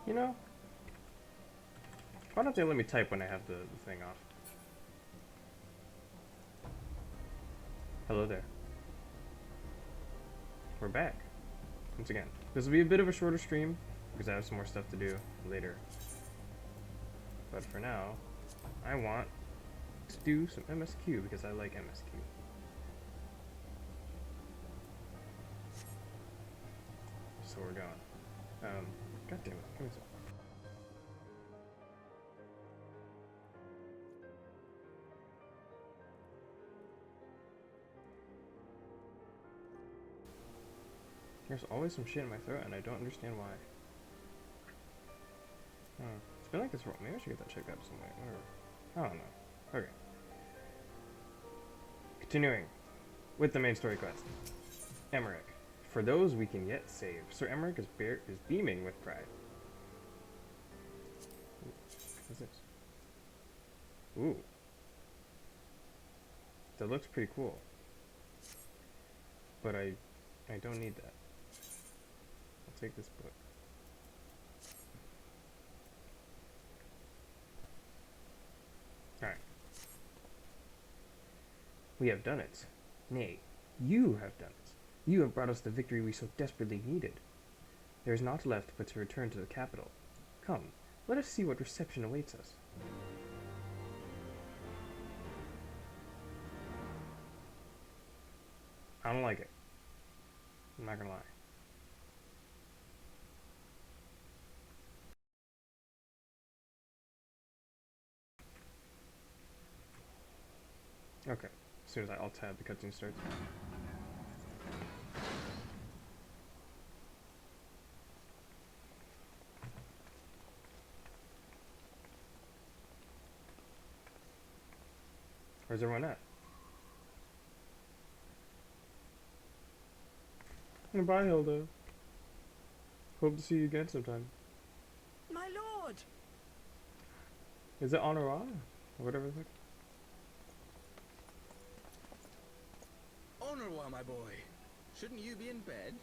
You know, why don't they let me type when I have the thing off? Hello there. We're back. Once again. This will be a bit of a shorter stream, because I have some more stuff to do later. But for now, I want to do some MSQ, because I like MSQ. So we're going. God damn it. Give me some. There's always some shit in my throat, and I don't understand why. It's been like this for a while. Maybe I should get that checked out some way. Whatever. I don't know. Okay. Continuing with the main story quest. Emmerich. For those we can yet save. Sir Emmerich is beaming with pride. What's this? Ooh. That looks pretty cool. But I don't need that. I'll take this book. Alright. We have done it. Nay, you have done it. You have brought us the victory we so desperately needed. There is naught left but to return to the capital. Come, let us see what reception awaits us. I don't like it. I'm not gonna lie. Okay, as soon as I alt-tab, the cutscene starts. Where's everyone at? Bye, Hilda. Hope to see you again sometime. My lord! Is it Honora? Or whatever the heck? Honora, my boy. Shouldn't you be in bed?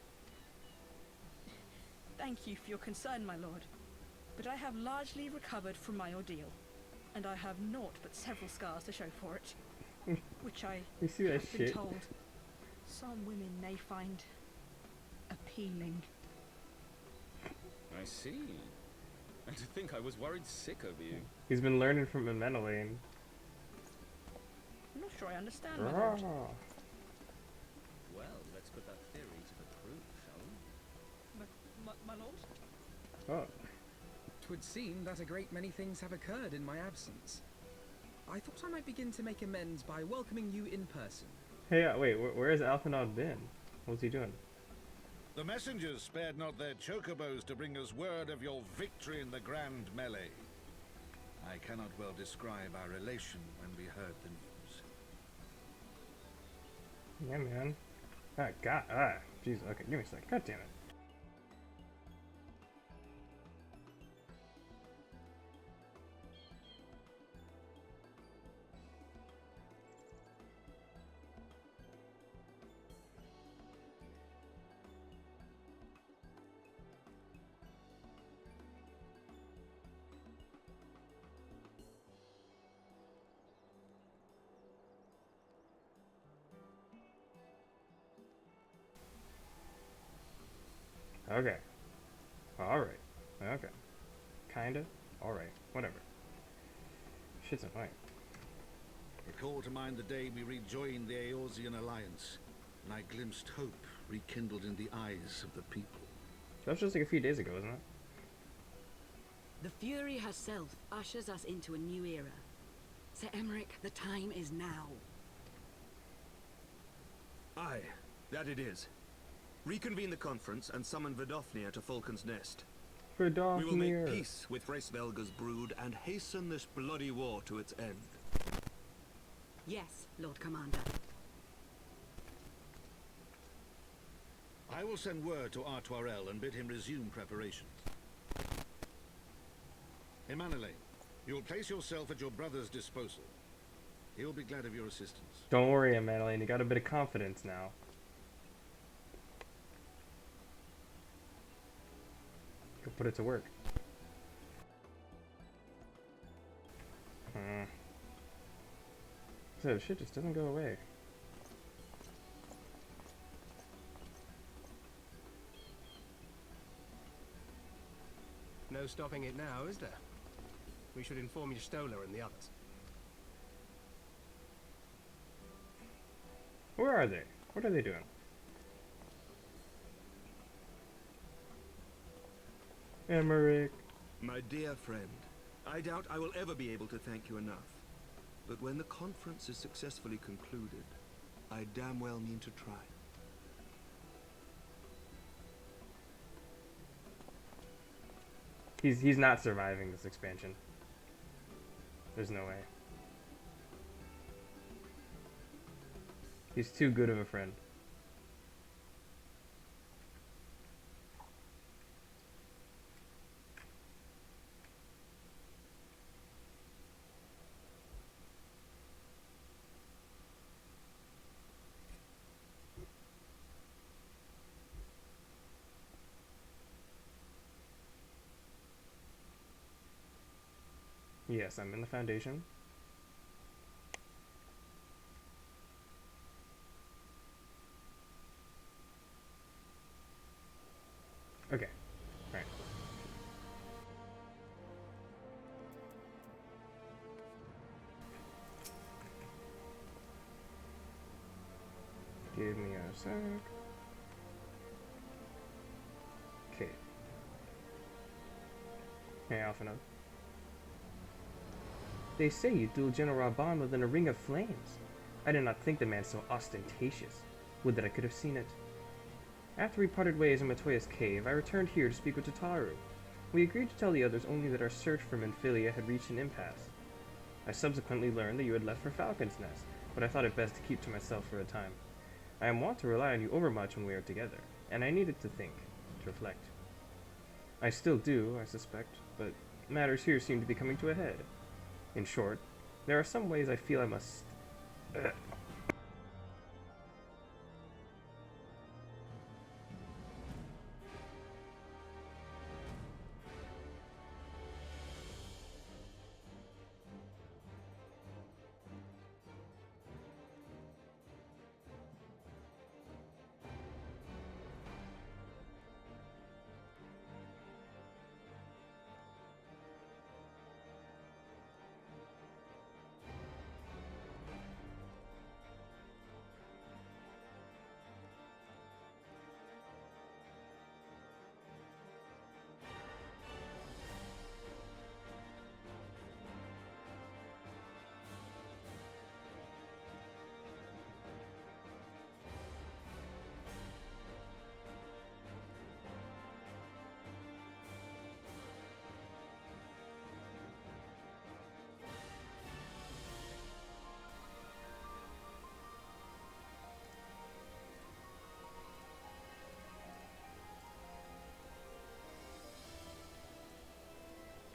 Thank you for your concern, my lord. But I have largely recovered from my ordeal, and I have naught but several scars to show for it. Which I You see that have been shit? told some women may find appealing. I see. And to think I was worried sick of you. He's been learning from Menelaine. I'm not sure I understand, my lord. Well, let's put that theory to the proof, shall we? My lord? Oh. 'Twould seem that a great many things have occurred in my absence. I thought I might begin to make amends by welcoming you in person. Hey, wait, where has Alphinaud been? What's he doing? The messengers spared not their chocobos to bring us word of your victory in the grand melee. I cannot well describe our elation when we heard the news. Yeah, man. Jeez, okay, give me a sec. God damn it. Okay. Alright. Okay. Kinda. Alright. Whatever. Shit's annoying. Recall to mind the day we rejoined the Eorzean alliance, and I glimpsed hope rekindled in the eyes of the people. That was just like a few days ago, wasn't it? The Fury herself ushers us into a new era. Sir Emmerich, the time is now. Aye, that it is. Reconvene the conference and summon Vidofnir to Falcon's Nest. We will make peace with Hraesvelga's brood and hasten this bloody war to its end. Yes, Lord Commander. I will send word to Artoirel and bid him resume preparations. Emmanile, you will place yourself at your brother's disposal. He will be glad of your assistance. Don't worry, Madeline. You got a bit of confidence now. Go put it to work. So shit just doesn't go away. No stopping it now, is there? We should inform your Stoller and the others. Where are they? What are they doing? Emmerich. My dear friend, I doubt I will ever be able to thank you enough. But when the conference is successfully concluded, I damn well mean to try. He's not surviving this expansion. There's no way. He's too good of a friend. Yes, I'm in the Foundation. Okay, right. Give me a sec. Okay. Hey, Alphinaud. They say you duel General Raban within a ring of flames. I did not think the man so ostentatious. Would that I could have seen it. After we parted ways in Matoya's cave, I returned here to speak with Tataru. We agreed to tell the others only that our search for Menphilia had reached an impasse. I subsequently learned that you had left for Falcon's Nest, but I thought it best to keep to myself for a time. I am wont to rely on you overmuch when we are together, and I needed to think, to reflect. I still do, I suspect, but matters here seem to be coming to a head. In short, there are some ways I feel I must...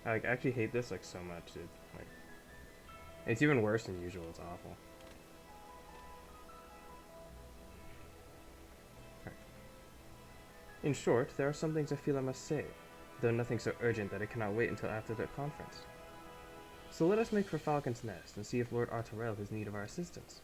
I actually hate this like so much, dude. Like, it's even worse than usual. It's awful. Right. In short, there are some things I feel I must say, though nothing so urgent that it cannot wait until after the conference. So let us make for Falcon's Nest and see if Lord Arturel has need of our assistance.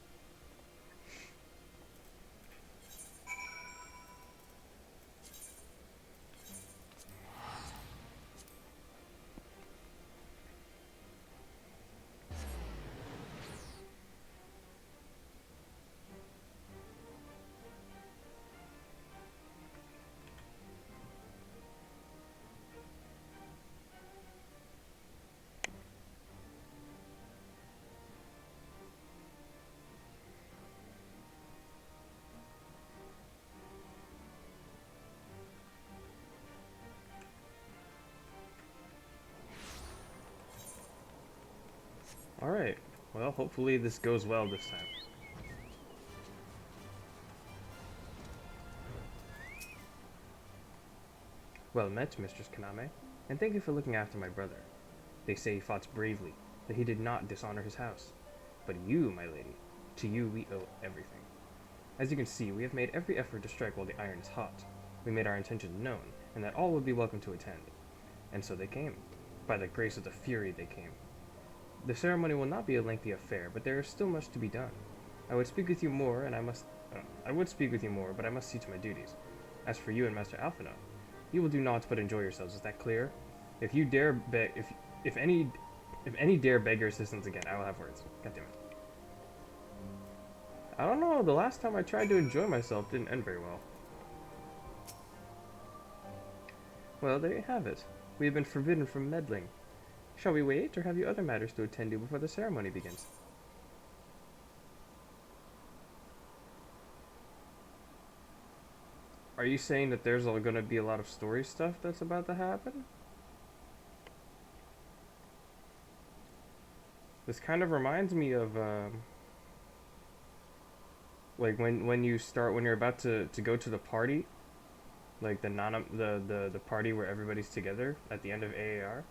Alright, well, hopefully this goes well this time. Well met, Mistress Kaname, and thank you for looking after my brother. They say he fought bravely, that he did not dishonor his house. But you, my lady, to you we owe everything. As you can see, we have made every effort to strike while the iron is hot. We made our intentions known, and that all would be welcome to attend. And so they came. By the grace of the Fury they came. The ceremony will not be a lengthy affair, but there is still much to be done. I would speak with you more, and I would speak with you more, but I must see to my duties. As for you and Master Alphinaud, you will do naught but enjoy yourselves. Is that clear? If you dare beg, if any dare beg your assistance again, I will have words. God damn it. I don't know. The last time I tried to enjoy myself didn't end very well. Well, there you have it. We have been forbidden from meddling. Shall we wait, or have you other matters to attend to before the ceremony begins? Are you saying that there's going to be a lot of story stuff that's about to happen? This kind of reminds me of, like when you're about to go to the party, like the party where everybody's together at the end of ARR.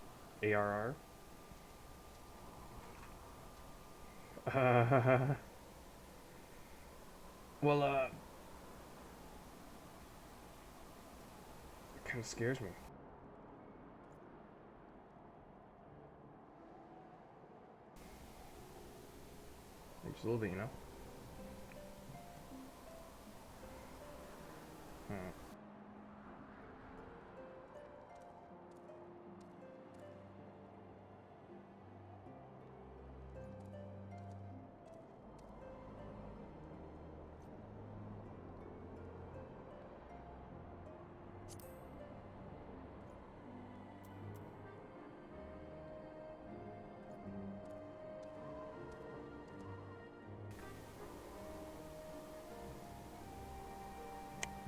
Well, it kind of scares me. Like, just a little bit, you know?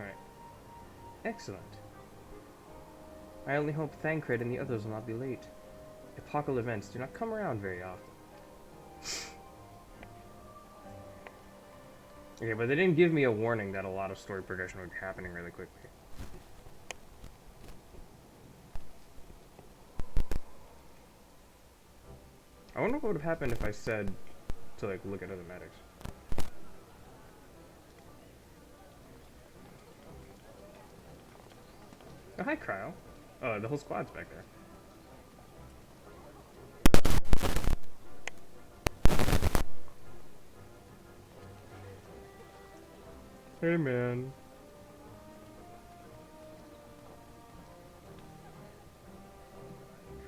Alright. Excellent. I only hope Thancred and the others will not be late. Epochal events do not come around very often. Okay, but they didn't give me a warning that a lot of story progression would be happening really quickly. I wonder what would have happened if I said to, like, look at other matters. Oh, hi, Cryo. Oh, the whole squad's back there. Hey, man.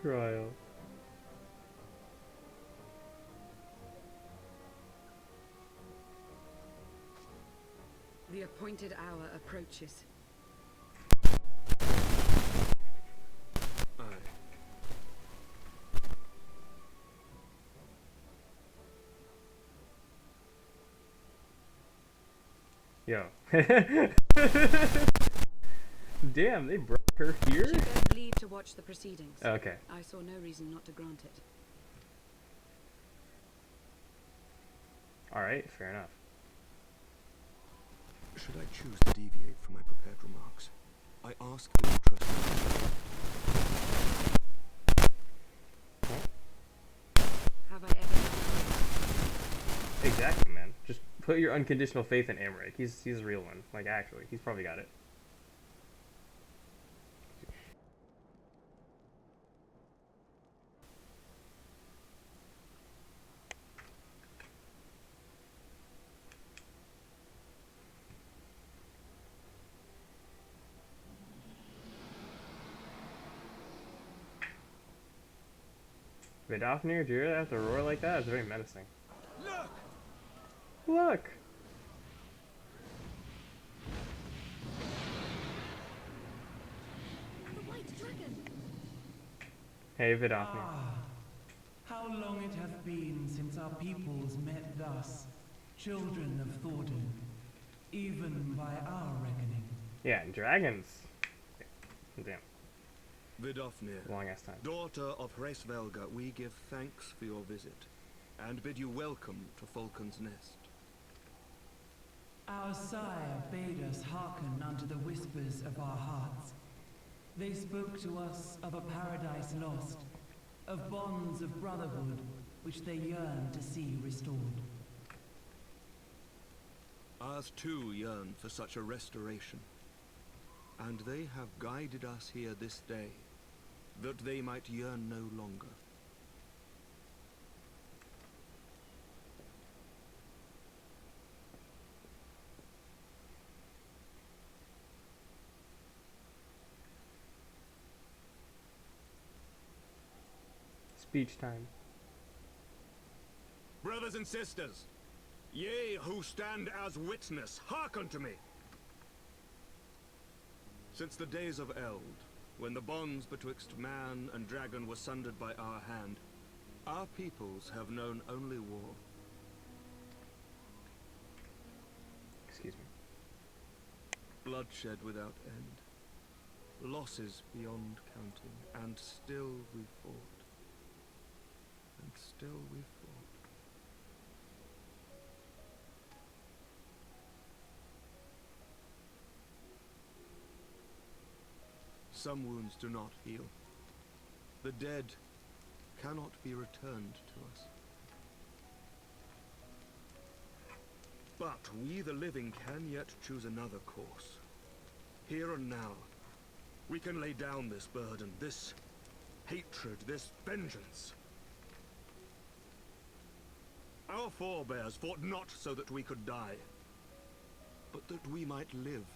Cryo. The appointed hour approaches. Yo. Damn, they brought her here? She begged leave to watch the proceedings. Okay. I saw no reason not to grant it. Alright, fair enough. Should I choose to deviate from my prepared remarks? I ask that you trust me. Have I ever... Exactly, man. Just put your unconditional faith in Emmerich. He's a real one. Like, actually, he's probably got it. Vidofnir, do you hear that? The roar like that? It's very menacing. Look! Look! The white dragon! Hey, Vidofnir. Ah, how long it hath been since our peoples met thus, children of Thornton, even by our reckoning. Yeah, and dragons. Damn. Vidofnir, Long ass time. daughter of Hraesvelga, we give thanks for your visit, and bid you welcome to Falcon's Nest. Our sire bade us hearken unto the whispers of our hearts. They spoke to us of a paradise lost, of bonds of brotherhood which they yearned to see restored. Ours too yearn for such a restoration, and they have guided us here this day, that they might yearn no longer. Speech time. Brothers and sisters, ye who stand as witness, hearken to me. Since the days of Eld, when the bonds betwixt man and dragon were sundered by our hand, our peoples have known only war. Excuse me. Bloodshed without end. Losses beyond counting. And still we fought. And still we fought. Some wounds do not heal. The dead cannot be returned to us. But we, the living, can yet choose another course. Here and now, we can lay down this burden, this hatred, this vengeance. Our forebears fought not so that we could die, but that we might live.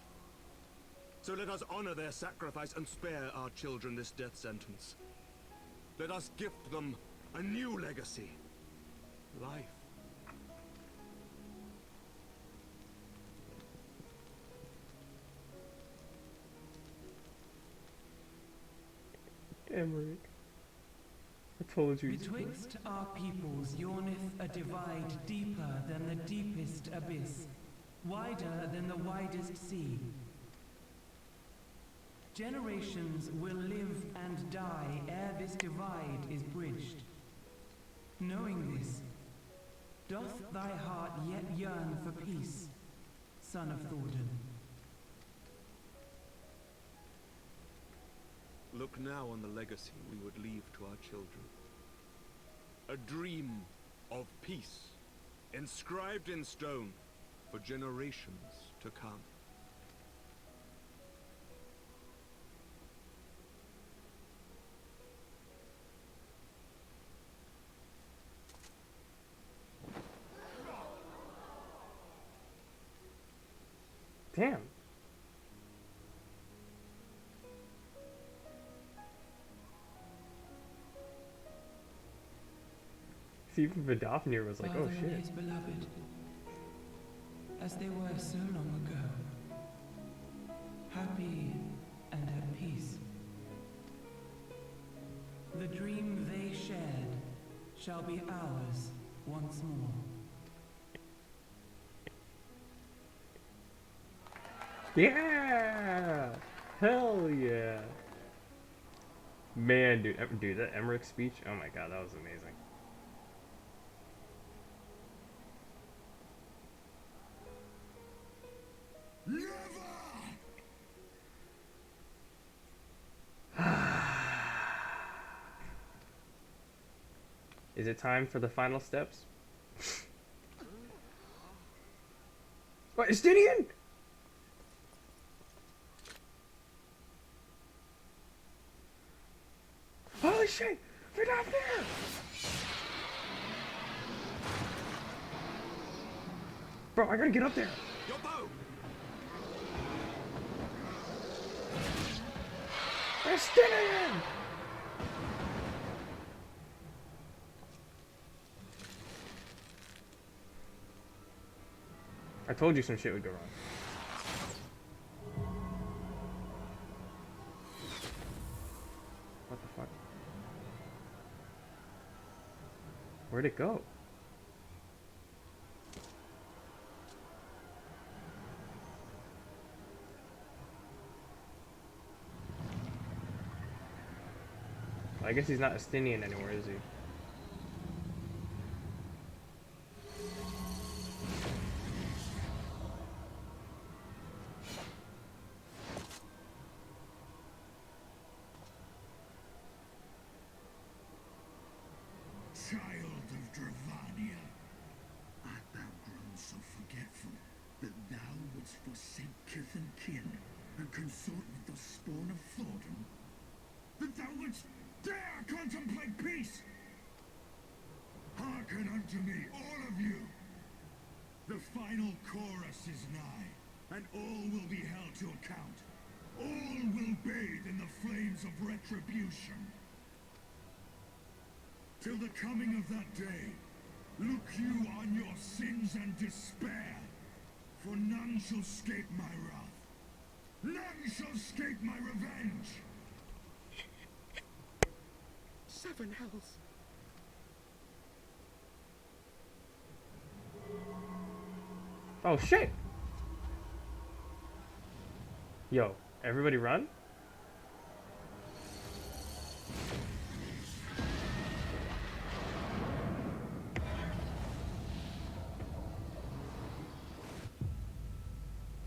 So let us honor their sacrifice and spare our children this death sentence. Let us gift them a new legacy. Life. Emmerich, I told you. Betwixt our peoples yawneth a divide deeper than the deepest abyss, wider than the widest sea. Generations will live and die ere this divide is bridged. Knowing this, doth thy heart yet yearn for peace, son of Thordan? Look now on the legacy we would leave to our children. A dream of peace, inscribed in stone for generations to come. Damn. See, even Vidofnir was like, Father oh and shit. his beloved, as they were so long ago, happy and at peace. The dream they shared shall be ours once more. Yeah! Hell yeah! Man, dude, that Emmerich speech, oh my god, that was amazing. Is it time for the final steps? What, Estinian? Holy shit! They're not there! Bro, I gotta get up there! Your bow! Estinian! I told you some shit would go wrong. What the fuck? Where'd it go? I guess he's not Estinian anymore, is he? Child of Dravania, art thou grown so forgetful that thou wouldst forsake kith and kin and consort with the spawn of Thordan? That thou wouldst dare contemplate peace? Hearken unto me, all of you! The final chorus is nigh, and all will be held to account. All will bathe in the flames of retribution. till the coming of that day. Look you on your sins and despair, for none shall escape my wrath. None shall escape my revenge. 7 hells. Oh shit! Yo, everybody run?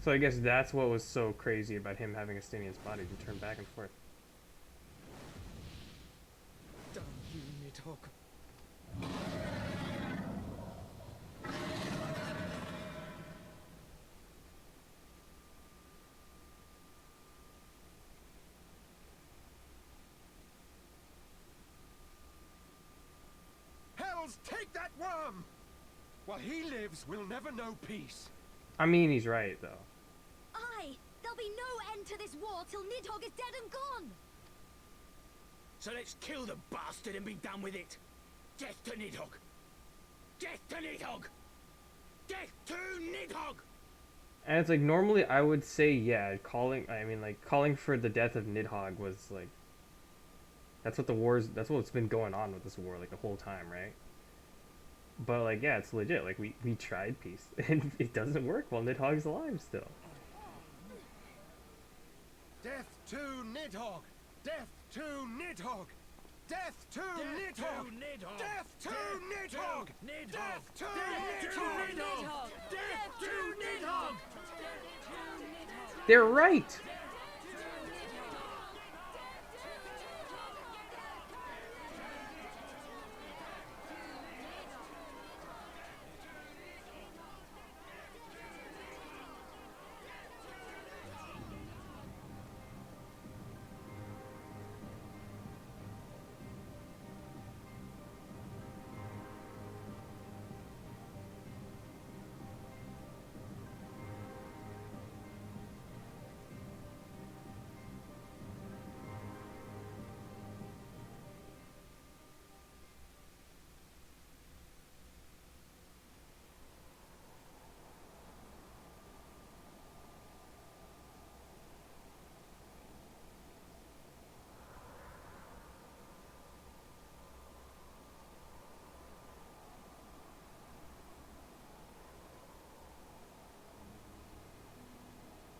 So I guess that's what was so crazy about him having a Stinian's body to turn back and forth. Damn you, Nidhogg. Hells, take that worm! While he lives, we'll never know peace. I mean, he's right, though. Aye! There'll be no end to this war till Nidhogg is dead and gone! So let's kill the bastard and be done with it. Death to Nidhogg! Death to Nidhogg! Death to Nidhogg! And it's like, normally I would say, yeah, calling for the death of Nidhogg was like, that's that's what's been going on with this war, like, the whole time, right? But, like, yeah, it's legit. Like, we tried peace, and it doesn't work while Nidhogg's alive still. Death to Nidhogg! Death to Nidhogg! Death to Nidhogg! Death to Nidhogg! Death to Nidhogg! Death to Nidhogg! They're right!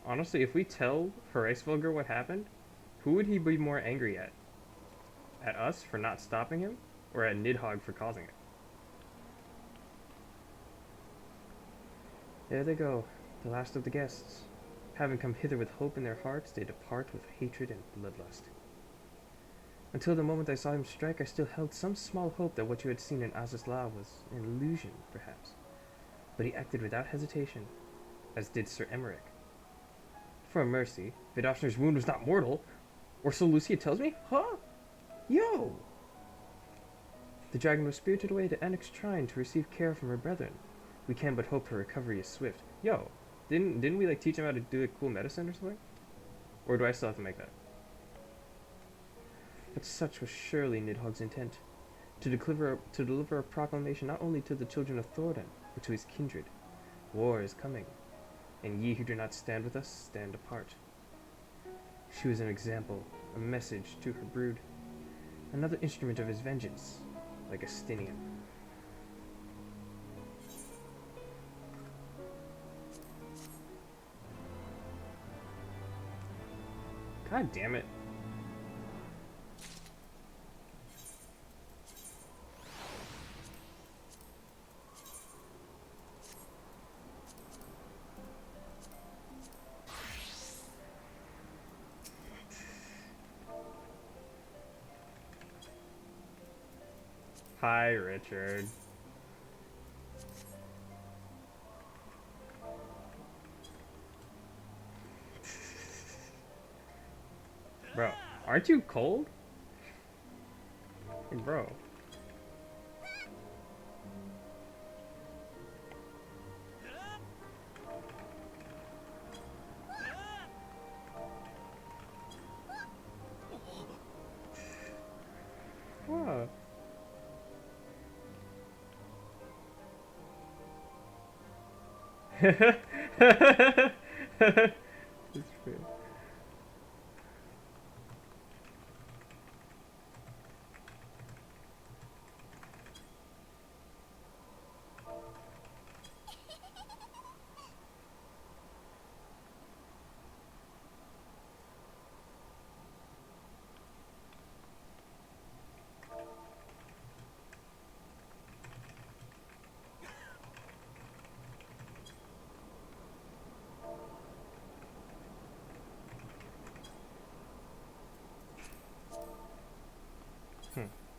Honestly, if we tell Hraesvelgr what happened, who would he be more angry at? At us for not stopping him? Or at Nidhogg for causing it? There they go, the last of the guests. Having come hither with hope in their hearts, they depart with hatred and bloodlust. Until the moment I saw him strike, I still held some small hope that what you had seen in Azazla was an illusion, perhaps. But he acted without hesitation, as did Sir Emmerich. For a mercy, Vidofnir's wound was not mortal, or so Lucia tells me? Huh? Yo! The dragon was spirited away to Annex Shrine to receive care from her brethren. We can but hope her recovery is swift. Yo, didn't we like teach him how to do a cool medicine or something? Or do I still have to make that? But such was surely Nidhogg's intent, to deliver a proclamation not only to the children of Thordan, but to his kindred. War is coming, and ye who do not stand with us, stand apart. She was an example, a message to her brood, another instrument of his vengeance, like a Stinian. God damn it. Hi, Richard. Bro, aren't you cold? Hey, bro. What? It's fair.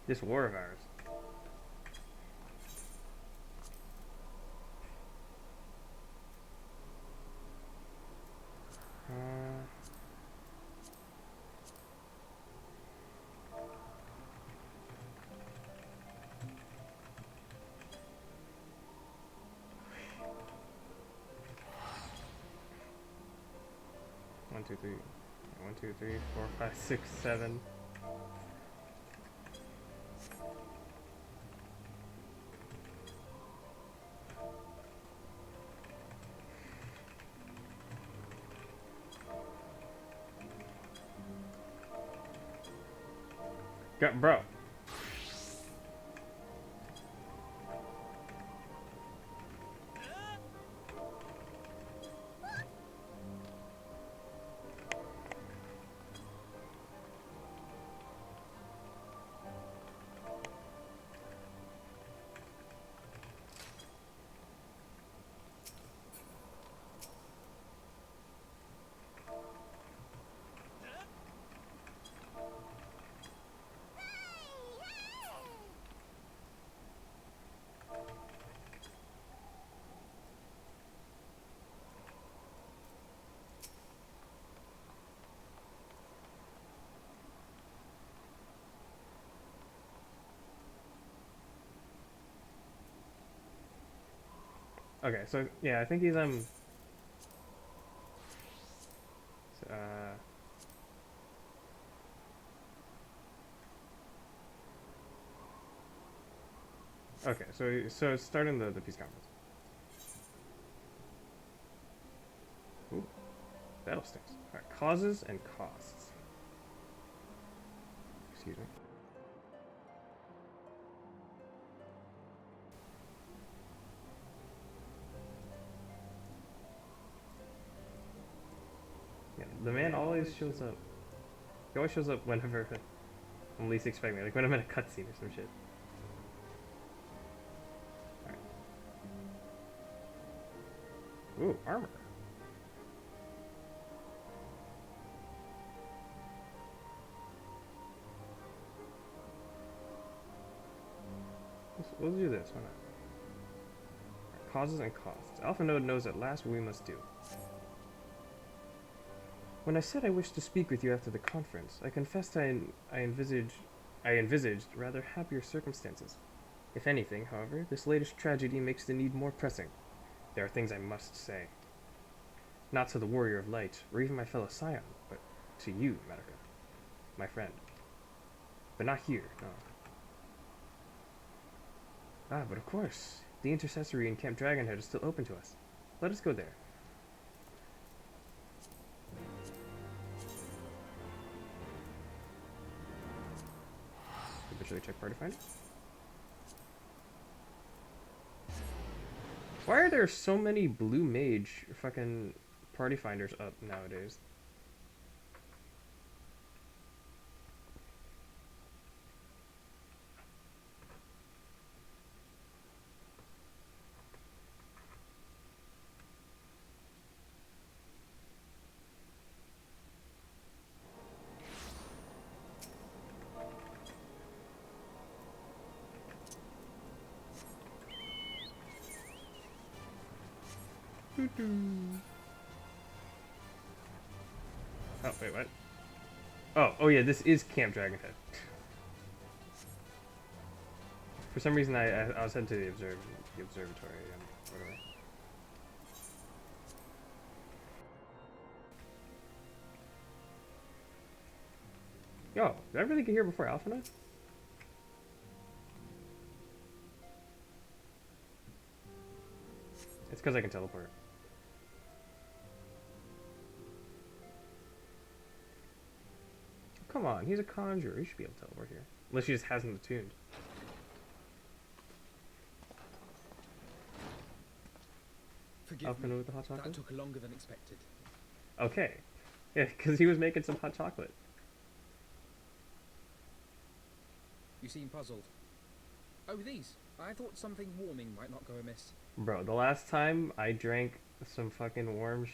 This war of ours. One, two, three. 1, 2, 3, 4, 5, 6, 7. Got bro. Okay, so yeah, I think he's okay, so it's starting the peace conference. Ooh, battle stinks. All right, causes and costs. Excuse me. Yeah, the man always shows up. He always shows up whenever I'm least expecting, like when I'm in a cutscene or some shit. Alright. Ooh, armor. We'll do this, why not? Right, causes and costs. Alpha Node knows at last what we must do. When I said I wished to speak with you after the conference, I confessed I envisaged rather happier circumstances. If anything, however, this latest tragedy makes the need more pressing. There are things I must say. Not to the Warrior of Light, or even my fellow Scion, but to you, Medica, my friend. But not here, no. Ah, but of course, the intercessory in Camp Dragonhead is still open to us. Let us go there. Officially check party finder. Why are there so many blue mage fucking party finders up nowadays? Oh, wait, what? Oh yeah, this is Camp Dragonhead. For some reason, I was heading to the observatory, whatever. Yo, did I really get here before Alpha Node? It's because I can teleport. Come on, he's a conjurer. He should be able to teleport here. Unless he just hasn't attuned. Forgive me. With the hot chocolate? That took longer than expected. Okay. Yeah, because he was making some hot chocolate. You seem puzzled. Oh, these. I thought something warming might not go amiss. Bro, the last time I drank some fucking warm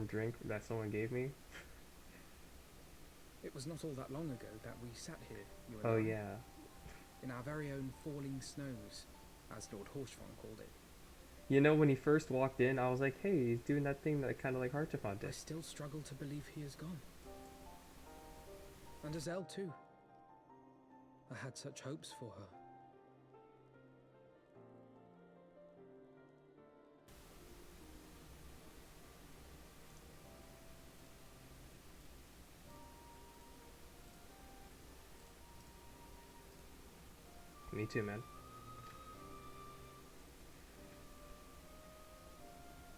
drink that someone gave me. It was not all that long ago that we sat here, you and Oh I, yeah. in our very own falling snows, as Lord Horshfong called it. You know, when he first walked in, I was like, hey, he's doing that thing that kind of like Hartefont did. I still struggle to believe he is gone. And Azelle too. I had such hopes for her. Me too, man.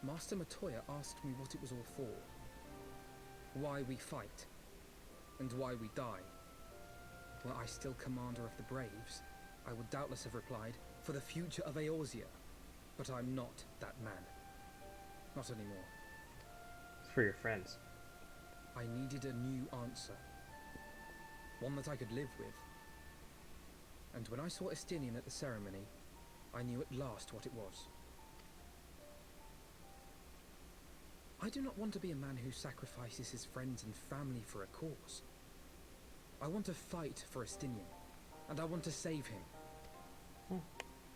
Master Matoya asked me what it was all for. Why we fight. And why we die. Were I still commander of the Braves, I would doubtless have replied, for the future of Eorzea. But I'm not that man. Not anymore. It's for your friends. I needed a new answer. One that I could live with. And when I saw Estinian at the ceremony, I knew at last what it was. I do not want to be a man who sacrifices his friends and family for a cause. I want to fight for Estinian, and I want to save him.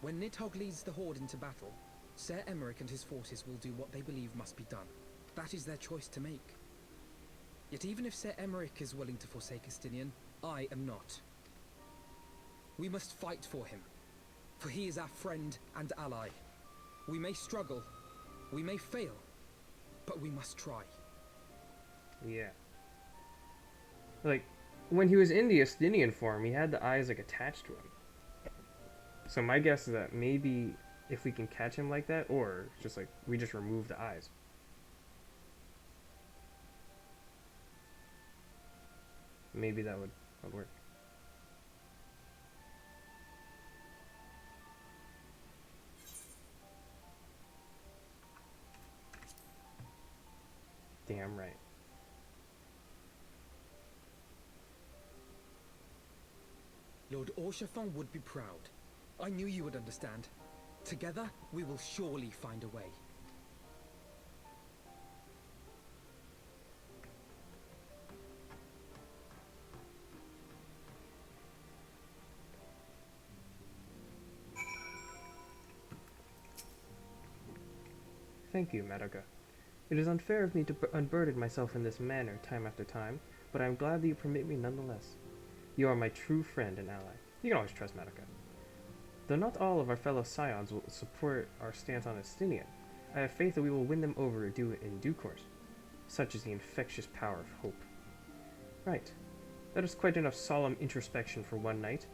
When Nidhogg leads the Horde into battle, Ser Emeric and his forces will do what they believe must be done. That is their choice to make. Yet even if Ser Emeric is willing to forsake Estinian, I am not. We must fight for him, for he is our friend and ally. We may struggle, we may fail, but we must try. Yeah. Like, when he was in the Estinian form, he had the eyes like attached to him. So my guess is that maybe if we can catch him like that, or just like we just remove the eyes. Maybe that would work. Damn right. Lord Horshfong would be proud. I knew you would understand. Together, we will surely find a way. Thank you, Madoka. It is unfair of me to unburden myself in this manner time after time, but I am glad that you permit me nonetheless. You are my true friend and ally. You can always trust Madoka. Though not all of our fellow scions will support our stance on Estinian, I have faith that we will win them over in due course. Such is the infectious power of hope. Right. That is quite enough solemn introspection for one night.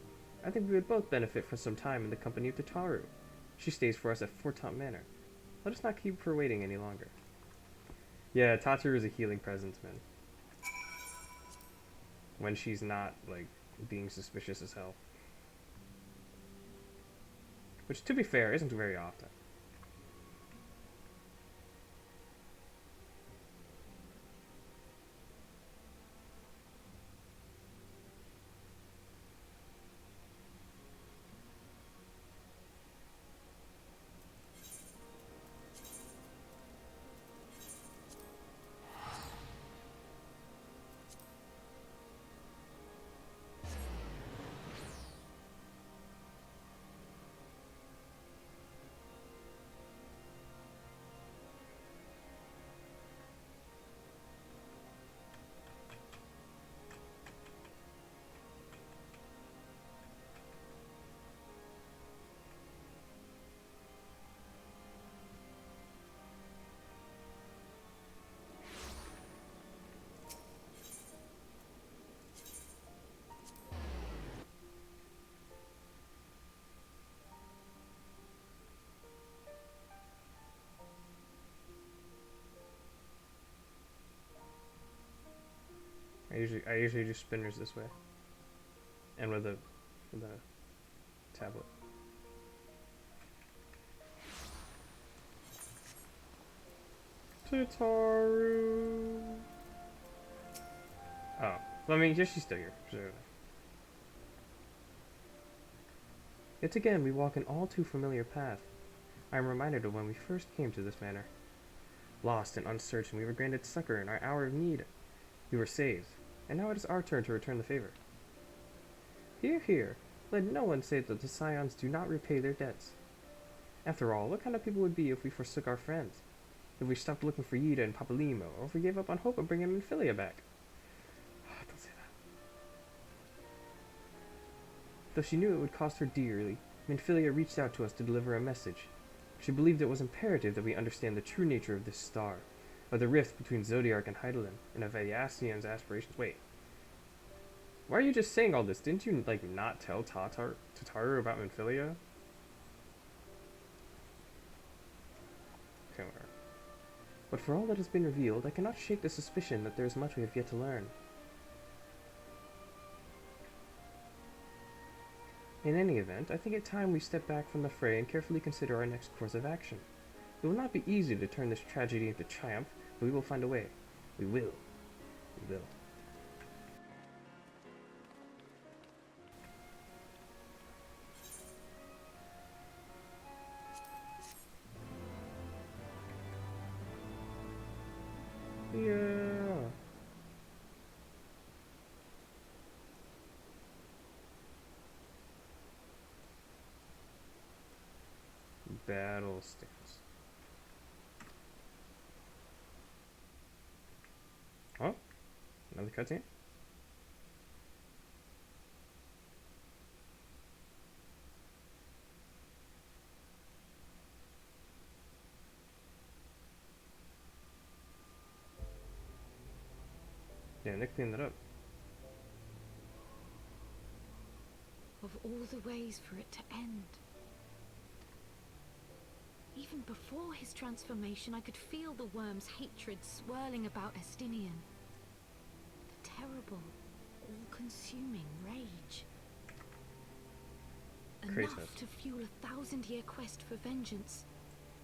I think we would both benefit from some time in the company of Tataru. She stays for us at Fortaunt Manor. Let us not keep her waiting any longer. Yeah, Tataru is a healing presence, man. When she's not, like, being suspicious as hell. Which, to be fair, isn't very often. I usually do spinners this way. And with the tablet. Tataru. Oh. Well, I mean, she's still here. Sure. Yet again, we walk an all too familiar path. I am reminded of when we first came to this manor. Lost and uncertain, we were granted succor in our hour of need. We were saved, and now it is our turn to return the favor. Hear, hear. Let no one say that the Scions do not repay their debts. After all, what kind of people would we be if we forsook our friends? If we stopped looking for Yida and Papalimo, or if we gave up on hope of bringing Minfilia back? Don't say that. Though she knew it would cost her dearly, Minfilia reached out to us to deliver a message. She believed it was imperative that we understand the true nature of this star, of the rift between Zodiark and Hydaelyn, and of Ayasian's aspirations. Wait. Why are you just saying all this? Didn't you, like, not tell Tataru about Minfilia? Okay, whatever. But for all that has been revealed, I cannot shake the suspicion that there is much we have yet to learn. In any event, I think it time we step back from the fray and carefully consider our next course of action. It will not be easy to turn this tragedy into triumph, but we will find a way. We will. We will. Yeah. Battle stance. Oh, another cutscene. Yeah, Nick cleaned that up. Of all the ways for it to end. Even before his transformation, I could feel the worm's hatred swirling about Estinian. The terrible, all-consuming rage. Enough to fuel a 1000-year quest for vengeance.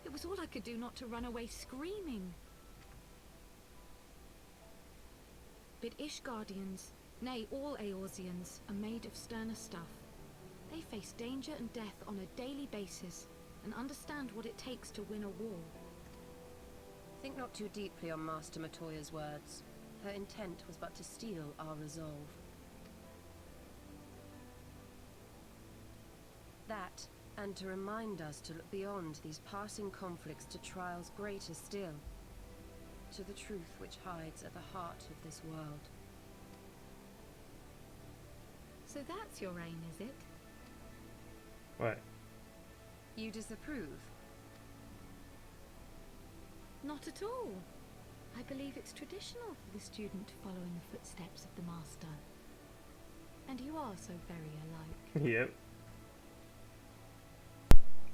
It was all I could do not to run away screaming. But Ishgardians, nay, all Eorzeans, are made of sterner stuff. They face danger and death on a daily basis, and understand what it takes to win a war. Think not too deeply on Master Matoya's words. Her intent was but to steal our resolve. That, and to remind us to look beyond these passing conflicts to trials greater still. To the truth which hides at the heart of this world. So that's your aim, is it? What? You disapprove? Not at all. I believe it's traditional for the student to follow in the footsteps of the master. And you are so very alike.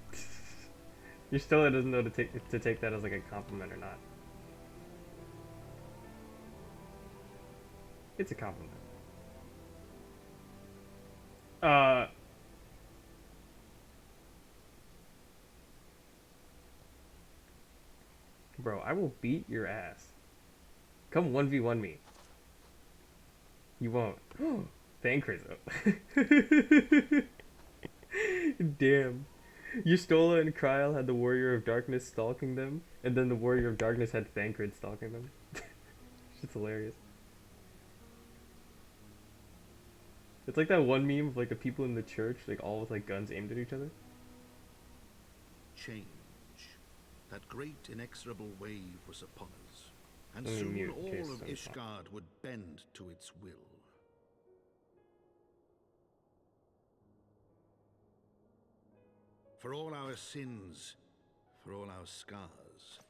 Yep. Yustella doesn't know to take that as like a compliment or not. It's a compliment. Bro, I will beat your ass. Come 1v1 me. You won't. Thank Rizzo. Damn. Yustola and Kryl had the Warrior of Darkness stalking them, and then the Warrior of Darkness had Thancred stalking them. It's hilarious. It's like that one meme of like the people in the church, like all with like guns aimed at each other. Change. That great inexorable wave was upon us, and soon all of Ishgard would bend to its will. For all our sins, for all our scars,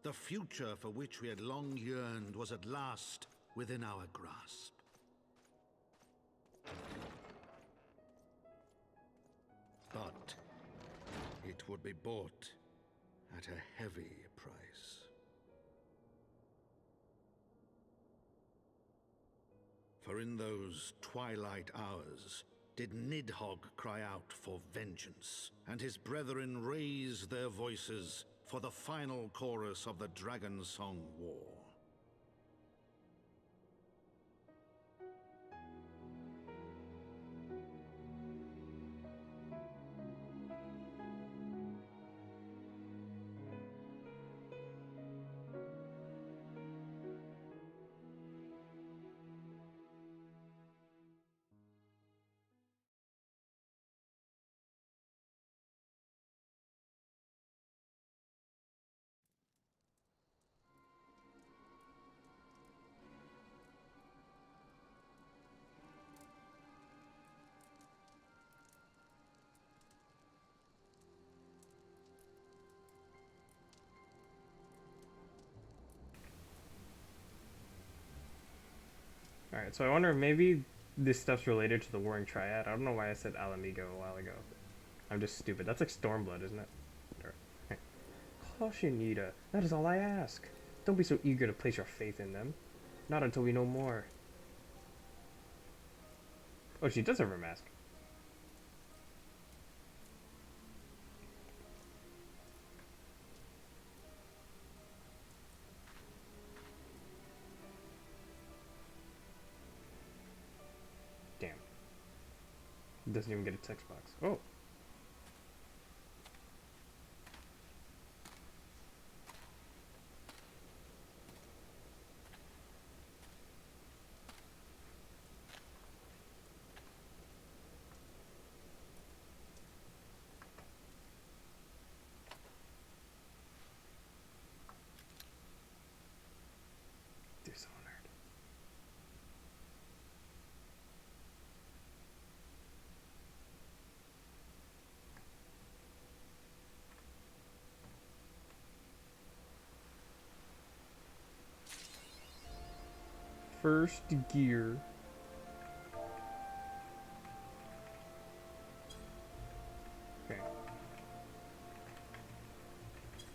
the future for which we had long yearned was at last within our grasp. But it would be bought at a heavy price. For in those twilight hours did Nidhogg cry out for vengeance, and his brethren raise their voices for the final chorus of the Dragon Song War. Alright, so I wonder if maybe this stuff's related to the Warring Triad. I don't know why I said Alamigo a while ago. I'm just stupid. That's like Stormblood, isn't it? Alright. Caution, Nita. That is all I ask. Don't be so eager to place your faith in them. Not until we know more. Oh, she does have her mask. Damn. It doesn't even get a text box. Oh. Dishonored. First gear. Okay.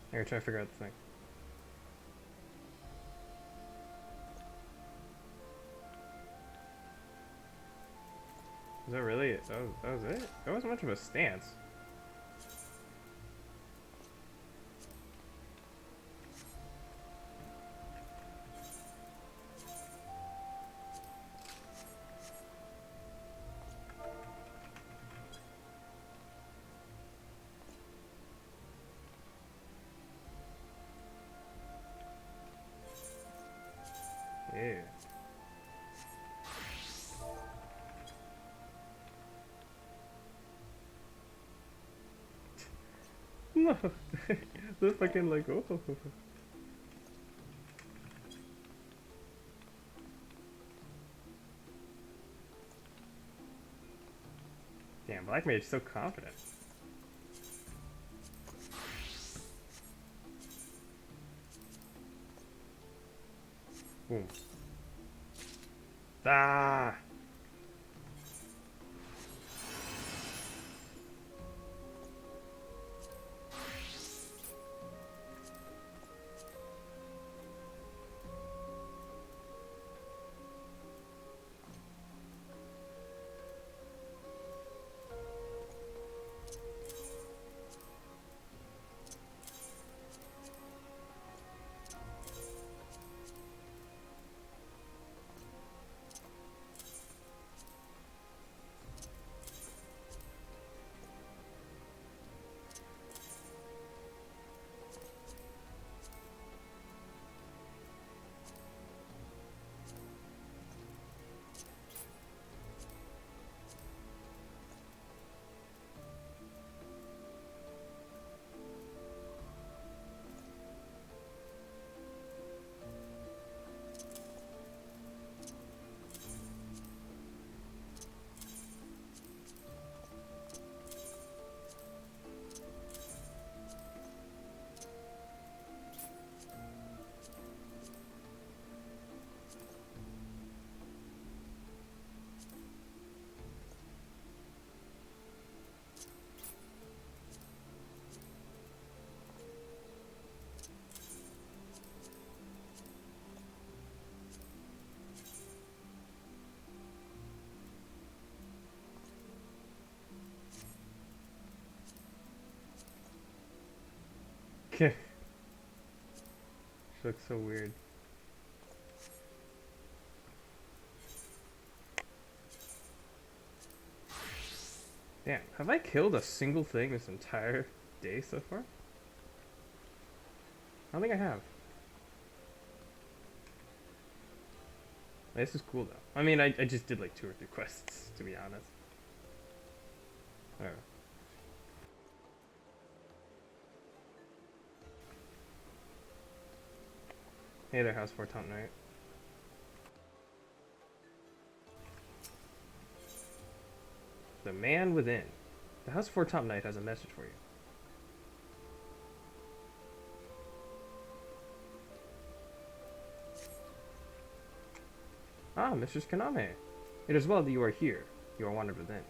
I'm gonna try to figure out the thing. Is that really it? That was it? That wasn't much of a stance. Yeah. No. They're fucking like, oh. Damn, Black Mage's so confident. Boom. Ah! Okay. She looks so weird. Damn, have I killed a single thing this entire day so far? I don't think I have. This is cool though. I mean, I just did like 2 or 3 quests, to be honest. Alright. Hey there, House 4 Top Knight. The man within. The House 4 Top Knight has a message for you. Ah, Mistress Kaname. It is well that you are here. You are wanted within.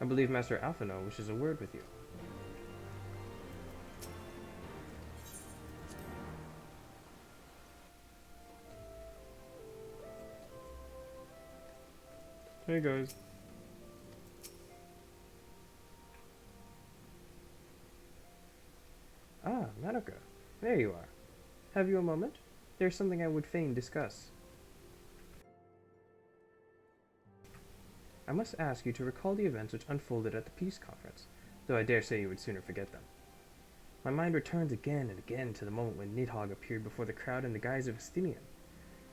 I believe Master Alphino wishes a word with you. Hey guys. Ah, Madoka. There you are. Have you a moment? There's something I would fain discuss. I must ask you to recall the events which unfolded at the peace conference, though I dare say you would sooner forget them. My mind returns again and again to the moment when Nidhogg appeared before the crowd in the guise of a Stinian.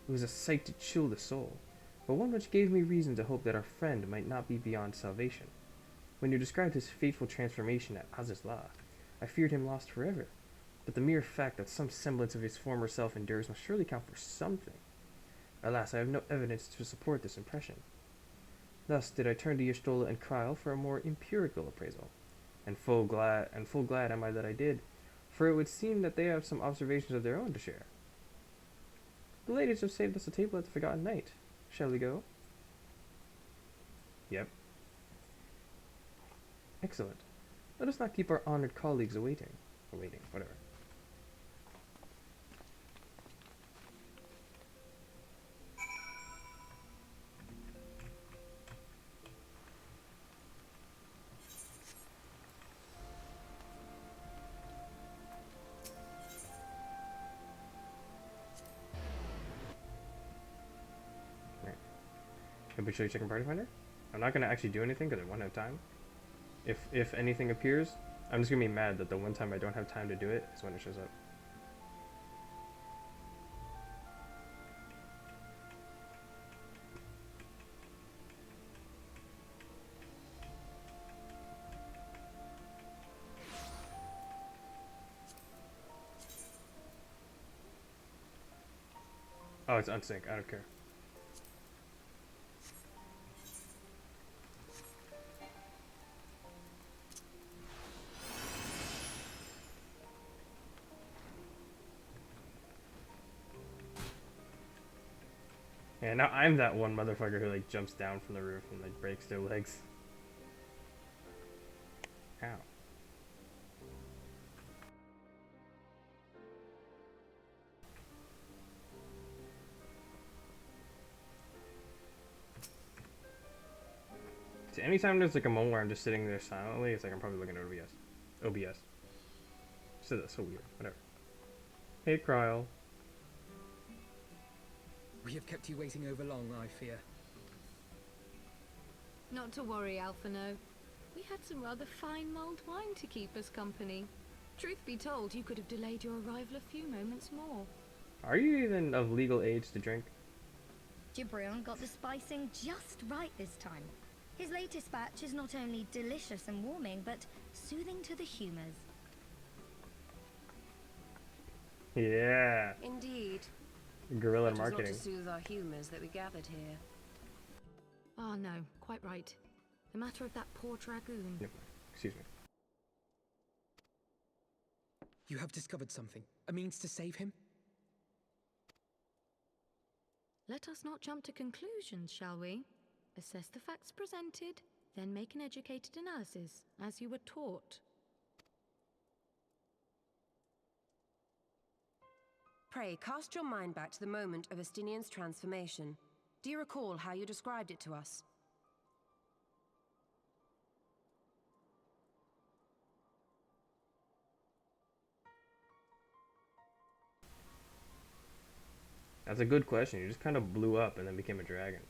It was a sight to chill the soul, but one which gave me reason to hope that our friend might not be beyond salvation. When you described his fateful transformation at Azizla, I feared him lost forever, but the mere fact that some semblance of his former self endures must surely count for something. Alas, I have no evidence to support this impression. Thus did I turn to Y'shtola and Krile for a more empirical appraisal, and full glad am I that I did, for it would seem that they have some observations of their own to share. The ladies have saved us a table at the Forgotten Night. Shall we go? Yep. Excellent. Let us not keep our honored colleagues waiting, whatever. Can we show you Chicken Party Finder? I'm not going to actually do anything because I won't have time. If anything appears, I'm just going to be mad that the one time I don't have time to do it is when it shows up. Oh, it's unsync. I don't care. Yeah, now I'm that one motherfucker who like jumps down from the roof and like breaks their legs. Ow. See, anytime there's like a moment where I'm just sitting there silently, it's like I'm probably looking at OBS. So that's so weird. Whatever. Hey, Krile. We have kept you waiting over long, I fear. Not to worry, Alphino. We had some rather fine mulled wine to keep us company. Truth be told, you could have delayed your arrival a few moments more. Are you even of legal age to drink? Gibrion got the spicing just right this time. His latest batch is not only delicious and warming, but soothing to the humours. Yeah. Indeed. Guerrilla It marketing. was not to soothe our humours that we gathered here. Ah, no, quite right. The matter of that poor dragoon. Yep. Excuse me. You have discovered something. A means to save him? Let us not jump to conclusions, shall we? Assess the facts presented, then make an educated analysis, as you were taught. Pray, cast your mind back to the moment of Estinian's transformation. Do you recall how you described it to us? That's a good question. You just kind of blew up and then became a dragon.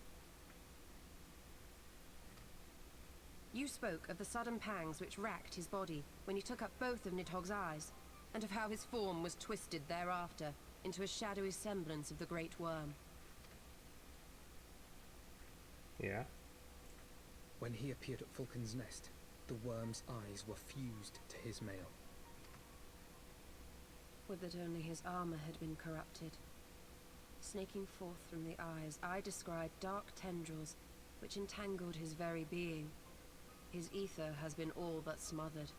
You spoke of the sudden pangs which racked his body when you took up both of Nidhogg's eyes, and of how his form was twisted thereafter into a shadowy semblance of the great worm. Yeah. When he appeared at Falcon's Nest, the worm's eyes were fused to his mail. Would that only his armor had been corrupted. Snaking forth from the eyes, I descried dark tendrils which entangled his very being. His ether has been all but smothered.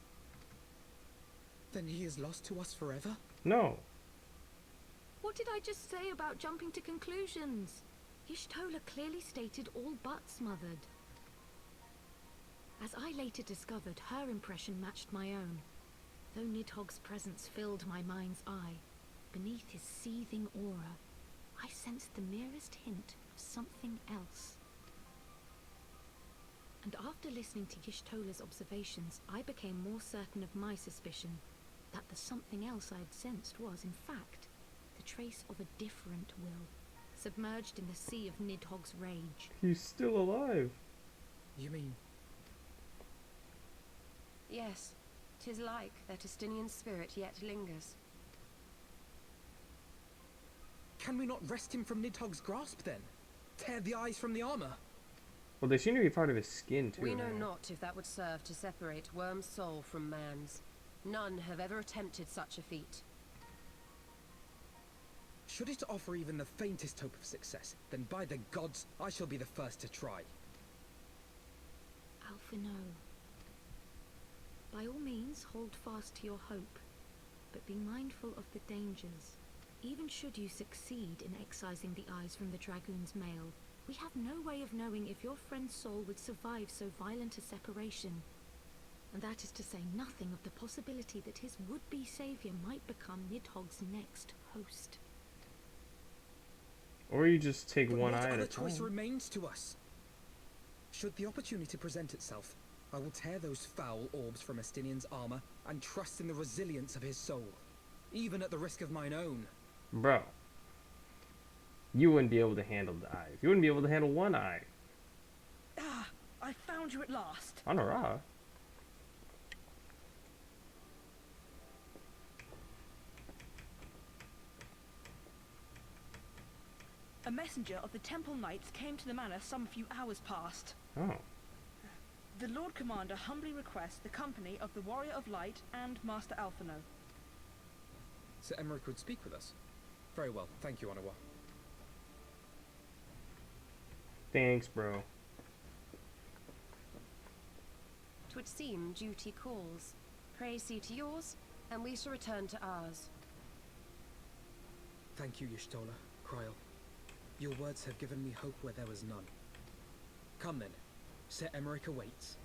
Then he is lost to us forever? No. What did I just say about jumping to conclusions? Y'shtola clearly stated all but smothered. As I later discovered, her impression matched my own. Though Nidhogg's presence filled my mind's eye, beneath his seething aura, I sensed the merest hint of something else. And after listening to Y'shtola's observations, I became more certain of my suspicion that the something else I'd sensed was, in fact, the trace of a different will, submerged in the sea of Nidhogg's rage. He's still alive. You mean? Yes, 'tis like that Estinian spirit yet lingers. Can we not wrest him from Nidhogg's grasp then? Tear the eyes from the armor? Well, they seem to be part of his skin too. We know right? not if that would serve to separate worm's soul from man's. None have ever attempted such a feat. Should it offer even the faintest hope of success, then by the gods, I shall be the first to try. Alphino. By all means, hold fast to your hope, but be mindful of the dangers. Even should you succeed in excising the eyes from the dragoon's mail, we have no way of knowing if your friend's soul would survive so violent a separation. And that is to say nothing of the possibility that his would-be savior might become Nidhogg's next host. Or you just take But one what eye at other a choice time. remains to us? Should the opportunity present itself, I will tear those foul orbs from Estinian's armor and trust in the resilience of his soul, even at the risk of mine own. Bro, you wouldn't be able to handle the eyes. You wouldn't be able to handle one eye. Ah, I found you at last. On a raw. A messenger of the Temple Knights came to the manor some few hours past. Oh. The Lord Commander humbly requests the company of the Warrior of Light and Master Alphino. Sir Emmerich would speak with us. Very well, thank you, Onawa. Thanks, bro. 'Twould seem duty calls. Pray see to yours, and we shall return to ours. Thank you, Y'shtola, Kryl. Your words have given me hope where there was none. Come then, Sir Emmerich awaits.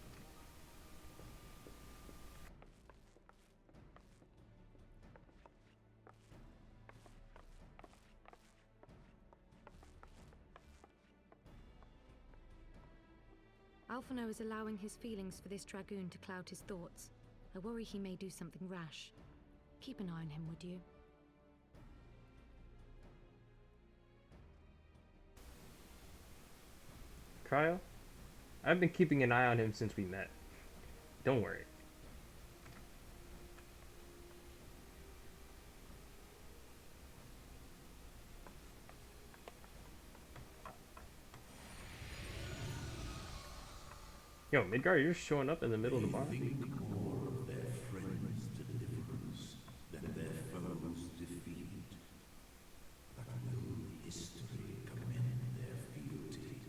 Alphino is allowing his feelings for this dragoon to cloud his thoughts. I worry he may do something rash. Keep an eye on him, would you? Kyle, I've been keeping an eye on him since we met. Don't worry. Yo, Midgar, you're showing up in the middle of the bar. More of their friends' deliverance than their foes' defeat. But will history commend their fealty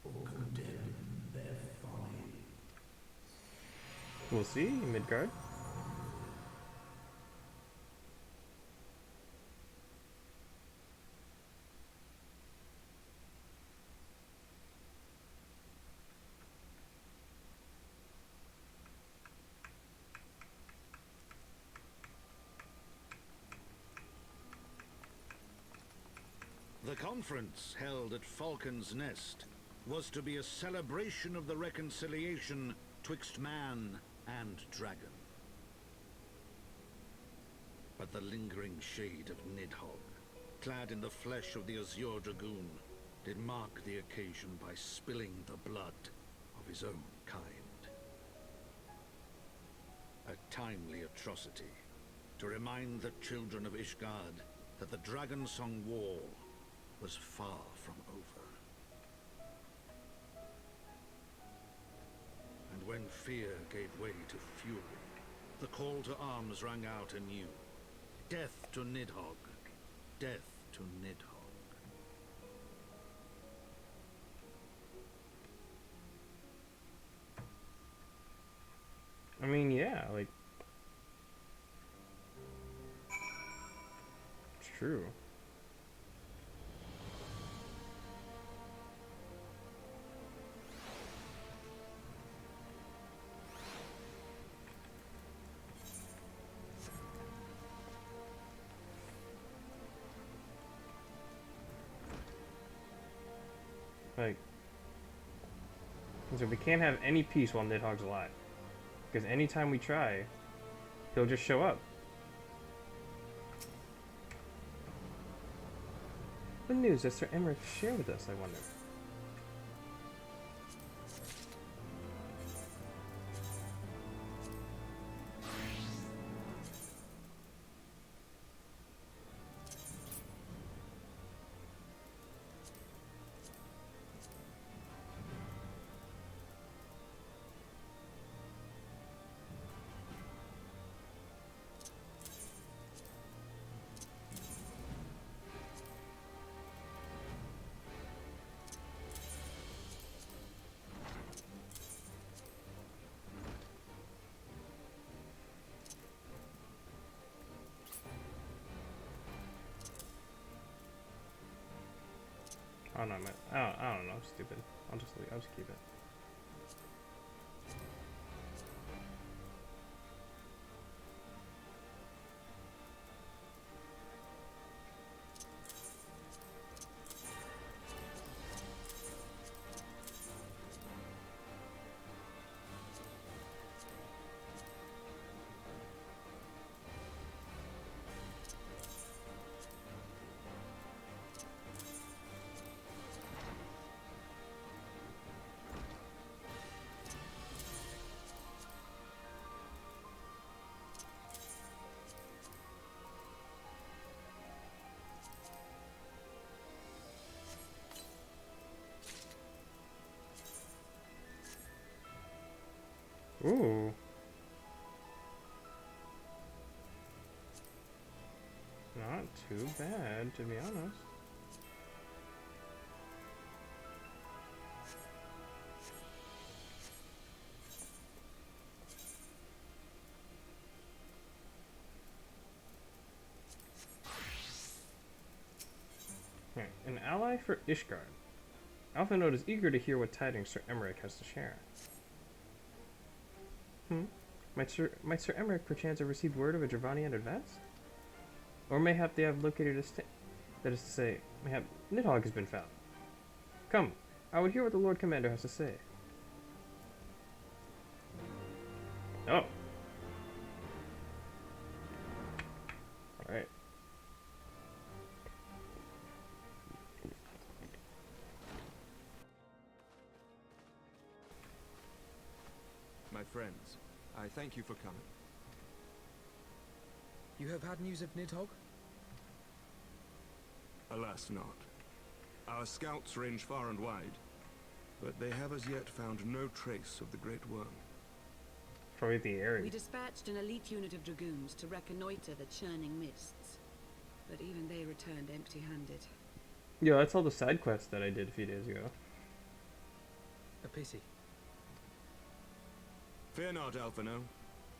or condemn their folly? We'll see, Midgard. The conference held at Falcon's Nest was to be a celebration of the reconciliation twixt man and dragon. But the lingering shade of Nidhogg, clad in the flesh of the Azure Dragoon, did mark the occasion by spilling the blood of his own kind. A timely atrocity to remind the children of Ishgard that the Dragonsong War was far from over. And when fear gave way to fury, the call to arms rang out anew. Death to Nidhogg. Death to Nidhogg. I mean, yeah, like, it's true. Like, so we can't have any peace while Nidhogg's alive. Because anytime we try, he'll just show up. What news does Sir Emmerich share with us, I wonder? Oh no, man. I don't know. I'm stupid. I'll just keep it. Ooh. Not too bad, to be honest. Okay, an ally for Ishgard. Alphanode is eager to hear what tidings Sir Emmerich has to share. Might Sir Emmerich perchance have received word of a Dravanian advance? Or mayhap they have located a that is to say, mayhap Nidhogg has been found. Come, I would hear what the Lord Commander has to say. Oh. Alright. My friends, I thank you for coming. You have had news of Nidhogg? Alas not. Our scouts range far and wide, but they have as yet found no trace of the Great Worm. Probably the area. We dispatched an elite unit of dragoons to reconnoiter the churning mists, but even they returned empty-handed. Yo, that's all the side quests that I did a few days ago. A pity. Fear not, Alphino.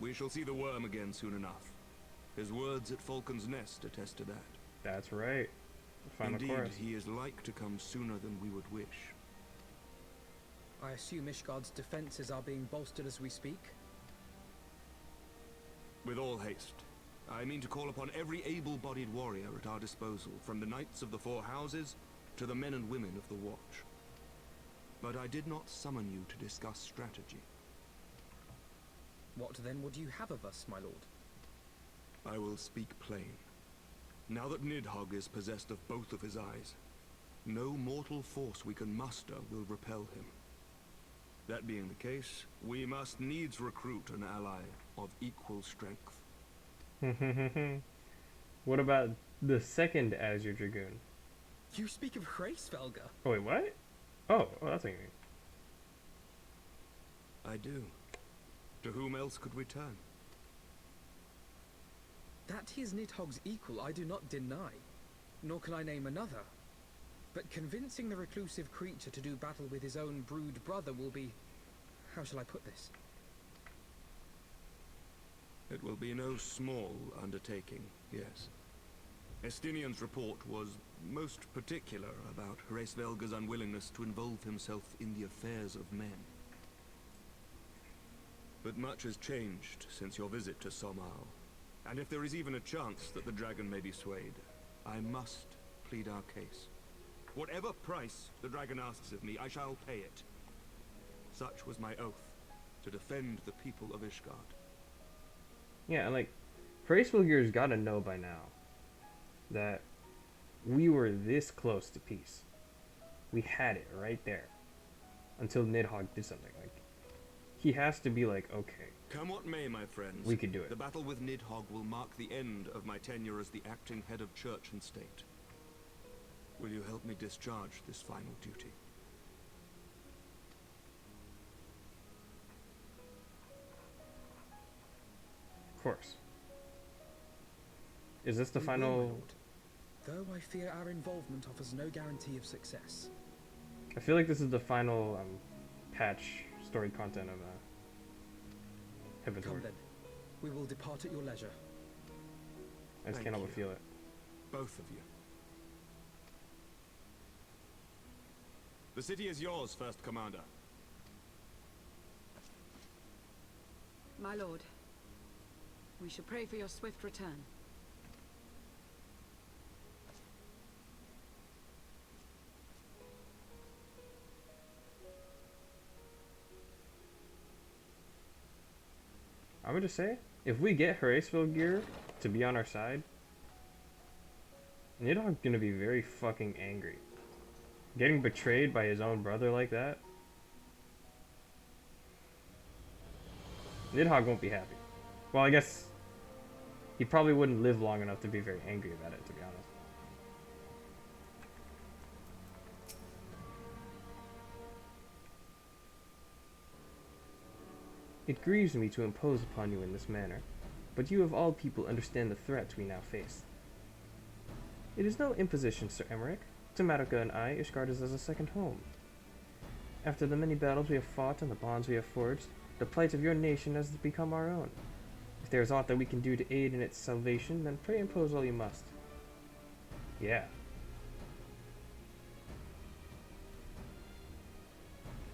We shall see the worm again soon enough. His words at Falcon's Nest attest to that. That's right. The final Indeed, chorus. he is like to come sooner than we would wish. I assume Ishgard's defenses are being bolstered as we speak? With all haste. I mean to call upon every able-bodied warrior at our disposal, from the Knights of the Four Houses to the men and women of the Watch. But I did not summon you to discuss strategy. What then would you have of us, my lord? I will speak plain. Now that Nidhogg is possessed of both of his eyes, no mortal force we can muster will repel him. That being the case, we must needs recruit an ally of equal strength. What about the second Azure Dragoon? You speak of Hraesvelga? Oh wait, what? Oh, that's what you mean. I do. To whom else could we turn? That he is Nidhogg's equal I do not deny, nor can I name another. But convincing the reclusive creature to do battle with his own brood brother will be... how shall I put this? It will be no small undertaking, yes. Estinian's report was most particular about Hraesvelga's unwillingness to involve himself in the affairs of men. But much has changed since your visit to Somao, and if there is even a chance that the dragon may be swayed, I must plead our case. Whatever price the dragon asks of me, I shall pay it. Such was my oath, to defend the people of Ishgard. Yeah, like, Hraesvelgir's gotta know by now that we were this close to peace. We had it right there. Until Nidhogg did something. Like, he has to be like, okay. Come what may, my friends. We could do it. The battle with Nidhogg will mark the end of my tenure as the acting head of church and state. Will you help me discharge this final duty? Of course. Is this the final... Though I fear our involvement offers no guarantee of success. I feel like this is the final patch story content of Heavensward. Come then. We will depart at your leisure. I just cannot but feel it. Both of you. The city is yours, First Commander. My lord, we should pray for your swift return. I would just say, if we get Hraesvelgir to be on our side, Nidhogg's gonna be very fucking angry. Getting betrayed by his own brother like that, Nidhogg won't be happy. Well, I guess he probably wouldn't live long enough to be very angry about it, to be honest. It grieves me to impose upon you in this manner, but you of all people understand the threat we now face. It is no imposition, Sir Emmerich. To Madoka and I, Ishgard is as a second home. After the many battles we have fought and the bonds we have forged, the plight of your nation has become our own. If there is aught that we can do to aid in its salvation, then pray impose all you must. Yeah.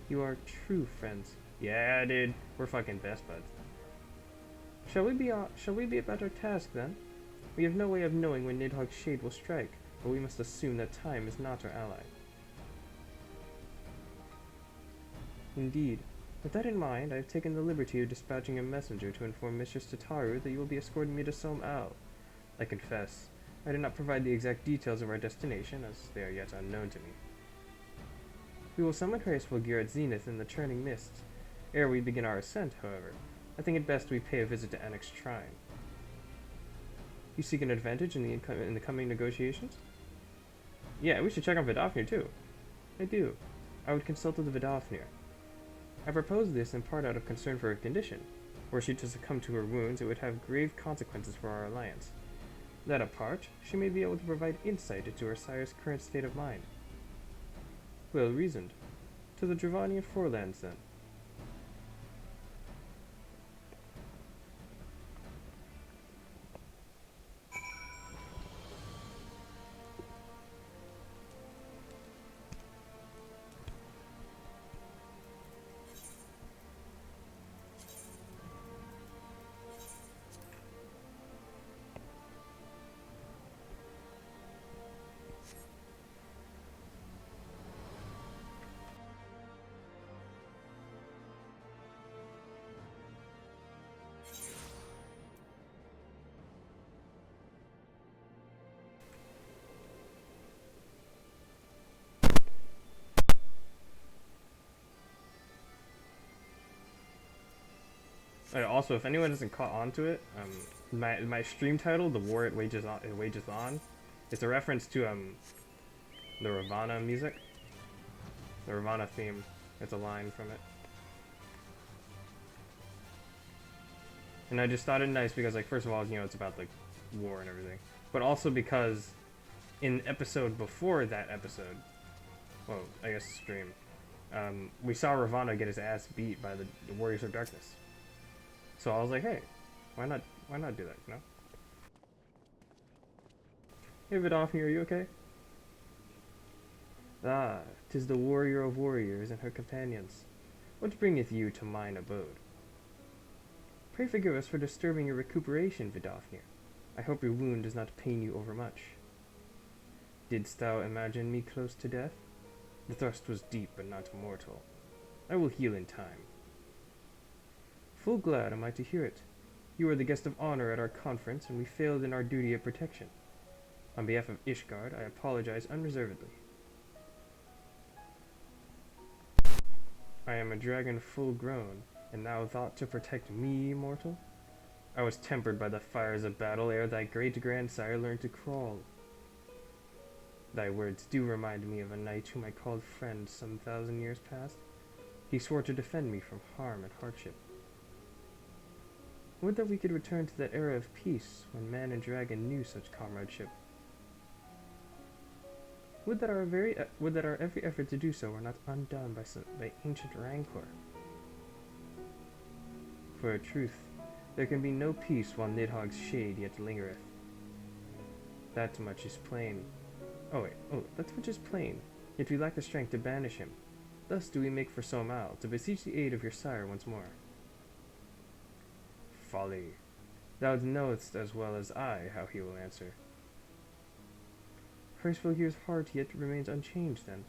You are true friends. Yeah, dude. We're fucking best buds. Shall we be about our task, then? We have no way of knowing when Nidhogg's shade will strike, but we must assume that time is not our ally. Indeed. With that in mind, I have taken the liberty of dispatching a messenger to inform Mistress Tataru that you will be escorting me to Somao. I confess, I did not provide the exact details of our destination, as they are yet unknown to me. We will summon Hraesvelgir at Zenith in the churning mists. Ere we begin our ascent, however, I think it best we pay a visit to Annex Shrine. You seek an advantage in the coming negotiations? Yeah, we should check on Vidofnir too. I do. I would consult with the Vidofnir. I propose this in part out of concern for her condition. Were she to succumb to her wounds, it would have grave consequences for our alliance. That apart, she may be able to provide insight into her sire's current state of mind. Well reasoned. To the Dravanian Forelands, then. Also, if anyone hasn't caught on to it, my stream title, "The War It Wages On," it's a reference to the Ravana music, the Ravana theme. It's a line from it, and I just thought it nice because, like, first of all, you know, it's about like war and everything, but also because in the episode before that episode, well, I guess stream, we saw Ravana get his ass beat by the Warriors of Darkness. So I was like, hey, why not do that, you know? Hey Vidofni, are you okay? Ah, 'tis the warrior of warriors and her companions. What bringeth you to mine abode? Pray forgive us for disturbing your recuperation, Vidofnir. I hope your wound does not pain you overmuch. Didst thou imagine me close to death? The thrust was deep but not mortal. I will heal in time. Full glad am I to hear it. You are the guest of honor at our conference, and we failed in our duty of protection. On behalf of Ishgard, I apologize unreservedly. I am a dragon full grown, and thou thought to protect me, mortal? I was tempered by the fires of battle ere thy great-grandsire learned to crawl. Thy words do remind me of a knight whom I called friend some 1,000 years past. He swore to defend me from harm and hardship. Would that we could return to that era of peace when man and dragon knew such comradeship. Would that our every effort to do so were not undone by ancient rancor. For a truth, there can be no peace while Nidhogg's shade yet lingereth. That much is plain. That much is plain, yet we lack the strength to banish him. Thus do we make for Somal, to beseech the aid of your sire once more. Folly. Thou knowest as well as I how he will answer. Hraesvelgir's heart yet remains unchanged then.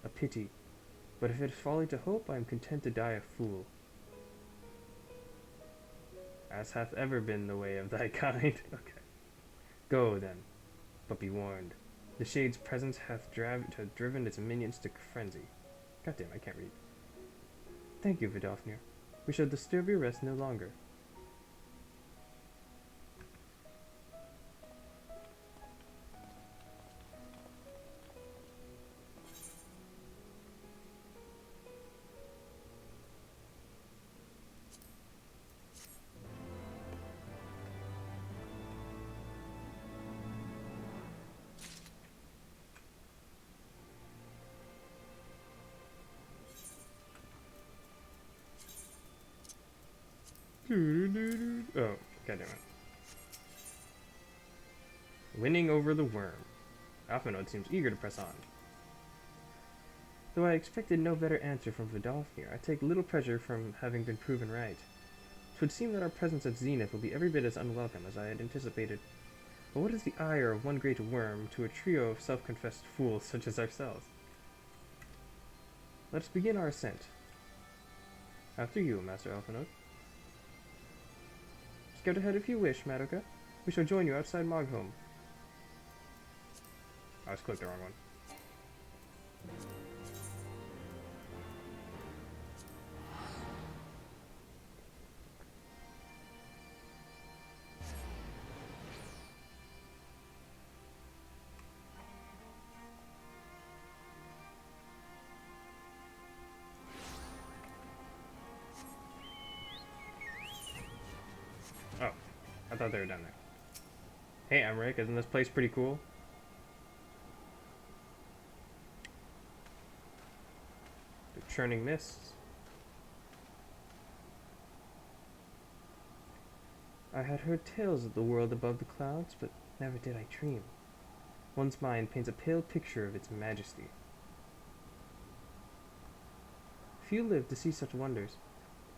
A pity. But if it is folly to hope, I am content to die a fool. As hath ever been the way of thy kind. Okay. Go then, but be warned. The Shade's presence hath driven its minions to frenzy. Goddamn, I can't read. Thank you, Vidofnir. We shall disturb your rest no longer. Oh, goddammit. Winning over the worm. Alphanode seems eager to press on. Though I expected no better answer from Vidofnir, I take little pleasure from having been proven right. 'Twould seem that our presence at Zenith will be every bit as unwelcome as I had anticipated. But what is the ire of one great worm to a trio of self-confessed fools such as ourselves? Let us begin our ascent. After you, Master Alphanode. Scout ahead if you wish, Madoka. We shall join you outside Mogholm. I just clicked the wrong one. I thought they were down there. Hey, Emmerich, isn't this place pretty cool? The churning mists. I had heard tales of the world above the clouds, but never did I dream. One's mind paints a pale picture of its majesty. Few live to see such wonders.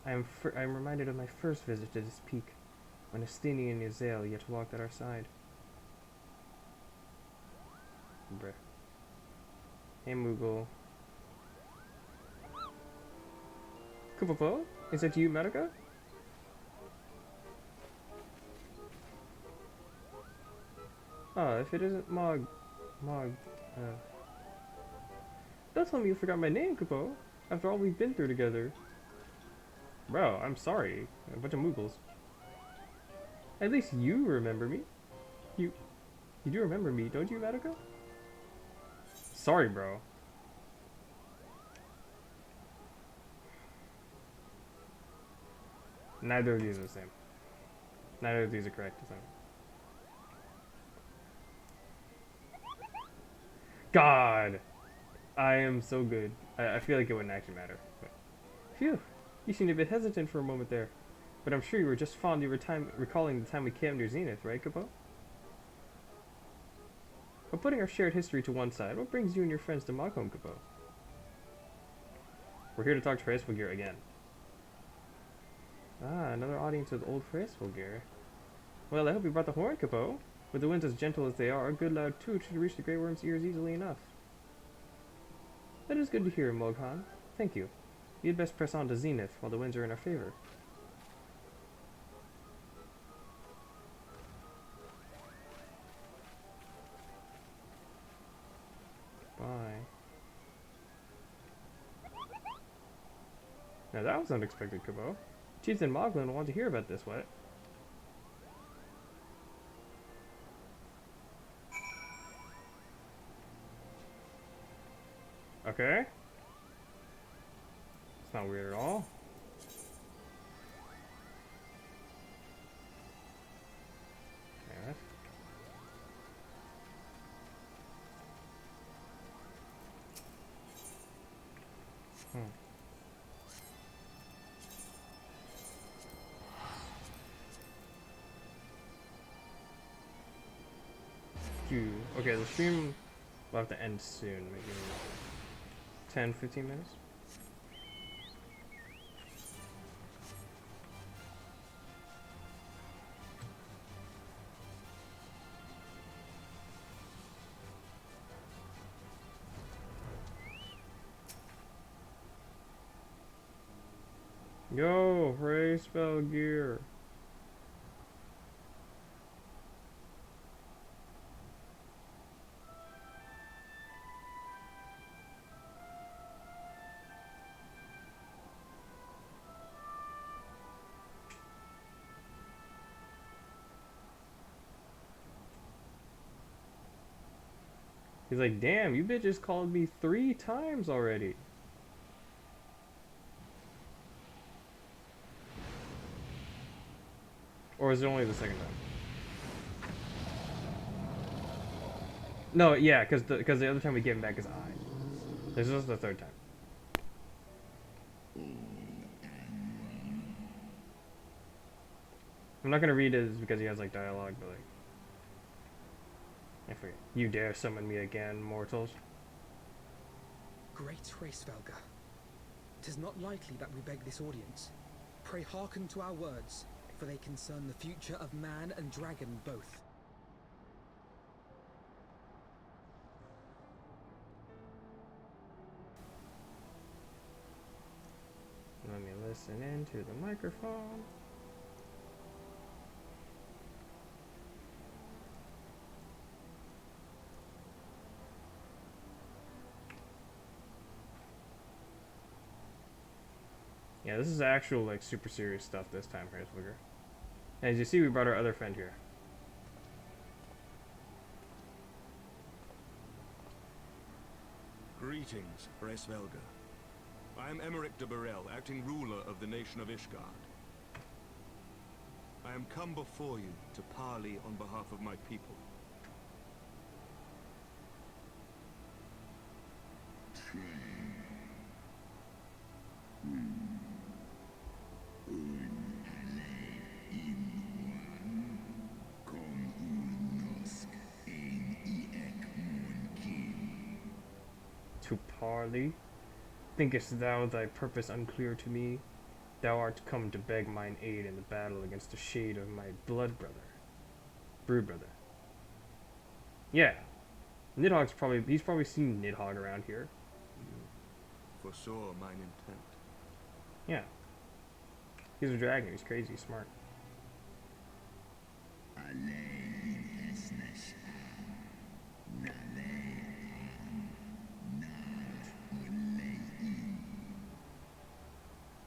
I am reminded of my first visit to this peak, when Estini and Yazel yet walked at our side. Bruh. Hey, Moogle. Kupopo? Is that you, Madoka? Oh, if it isn't Mog... Don't tell me you forgot my name, Kupo. After all we've been through together. Bro, I'm sorry. A bunch of Moogles. At least you remember me. You do remember me, don't you, Medica? Sorry, bro. Neither of these are the same. Neither of these are correct. God! I am so good. I feel like it wouldn't actually matter. But. Phew! You seemed a bit hesitant for a moment there. But I'm sure you were just fondly recalling the time we camped near Zenith, right, Capo? But putting our shared history to one side, what brings you and your friends to Mogholm, Capo? We're here to talk to Hraesvelgir again. Ah, another audience with old Hraesvelgir. Well, I hope you brought the horn, Capo. With the winds as gentle as they are, a good loud toot should reach the Grey Worm's ears easily enough. That is good to hear, Moghan. Thank you. We had best press on to Zenith while the winds are in our favor. Bye. Now that was unexpected, Capo. Chieftain Moglin will want to hear about this, what? Okay. It's not weird at all. Alright. Okay, the stream will have to end soon, maybe 10-15 minutes. Yo, Hraesvelgir. He's like, damn, you bitches called me 3 times already. Or is it only the second time? No, yeah, because the other time we gave him back his eye. This is the 3rd time. I'm not gonna read his because he has like dialogue, but like, I forget. You dare summon me again, mortals? Great Hraesvelgir, 'tis not likely that we beg this audience. Pray hearken to our words, for they concern the future of man and dragon both. Let me listen into the microphone. Yeah, this is actual, like, super serious stuff this time, Hraesvelgir. And as you see, we brought our other friend here. Greetings, Hraesvelgir. I am Emmerich de Burrell, acting ruler of the nation of Ishgard. I am come before you to parley on behalf of my people. To parley? Thinkest thou thy purpose unclear to me? Thou art come to beg mine aid in the battle against the shade of my blood brother. Brood brother. Yeah. Nidhogg's he's probably seen Nidhogg around here. You foresaw mine intent. Yeah. He's a dragon, he's crazy, he's smart.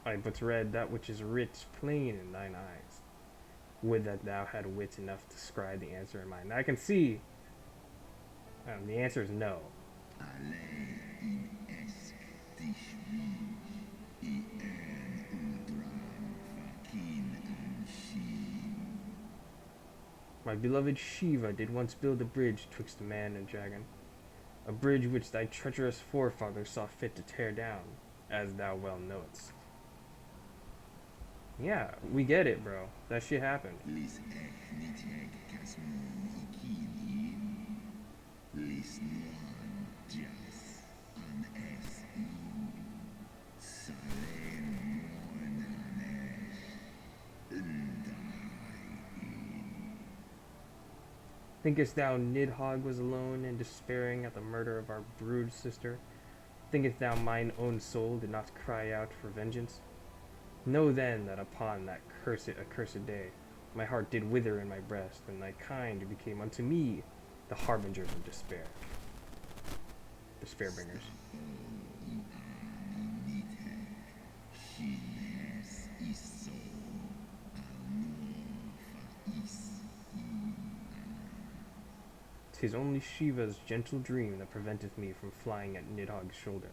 I but read that which is writ plain in thine eyes. Would that thou had wit enough to scribe the answer in mine. Now I can see the answer is no. My beloved Shiva did once build a bridge twixt man and dragon, a bridge which thy treacherous forefathers saw fit to tear down, as thou well knowest. Yeah, we get it, bro. That shit happened. Thinkest thou Nidhogg was alone and despairing at the murder of our brood sister? Thinkest thou mine own soul did not cry out for vengeance? Know then that upon that accursed day, my heart did wither in my breast, and thy kind became unto me the harbingers of despair. Despair bringers. "'Tis only Shiva's gentle dream that preventeth me from flying at Nidhogg's shoulder.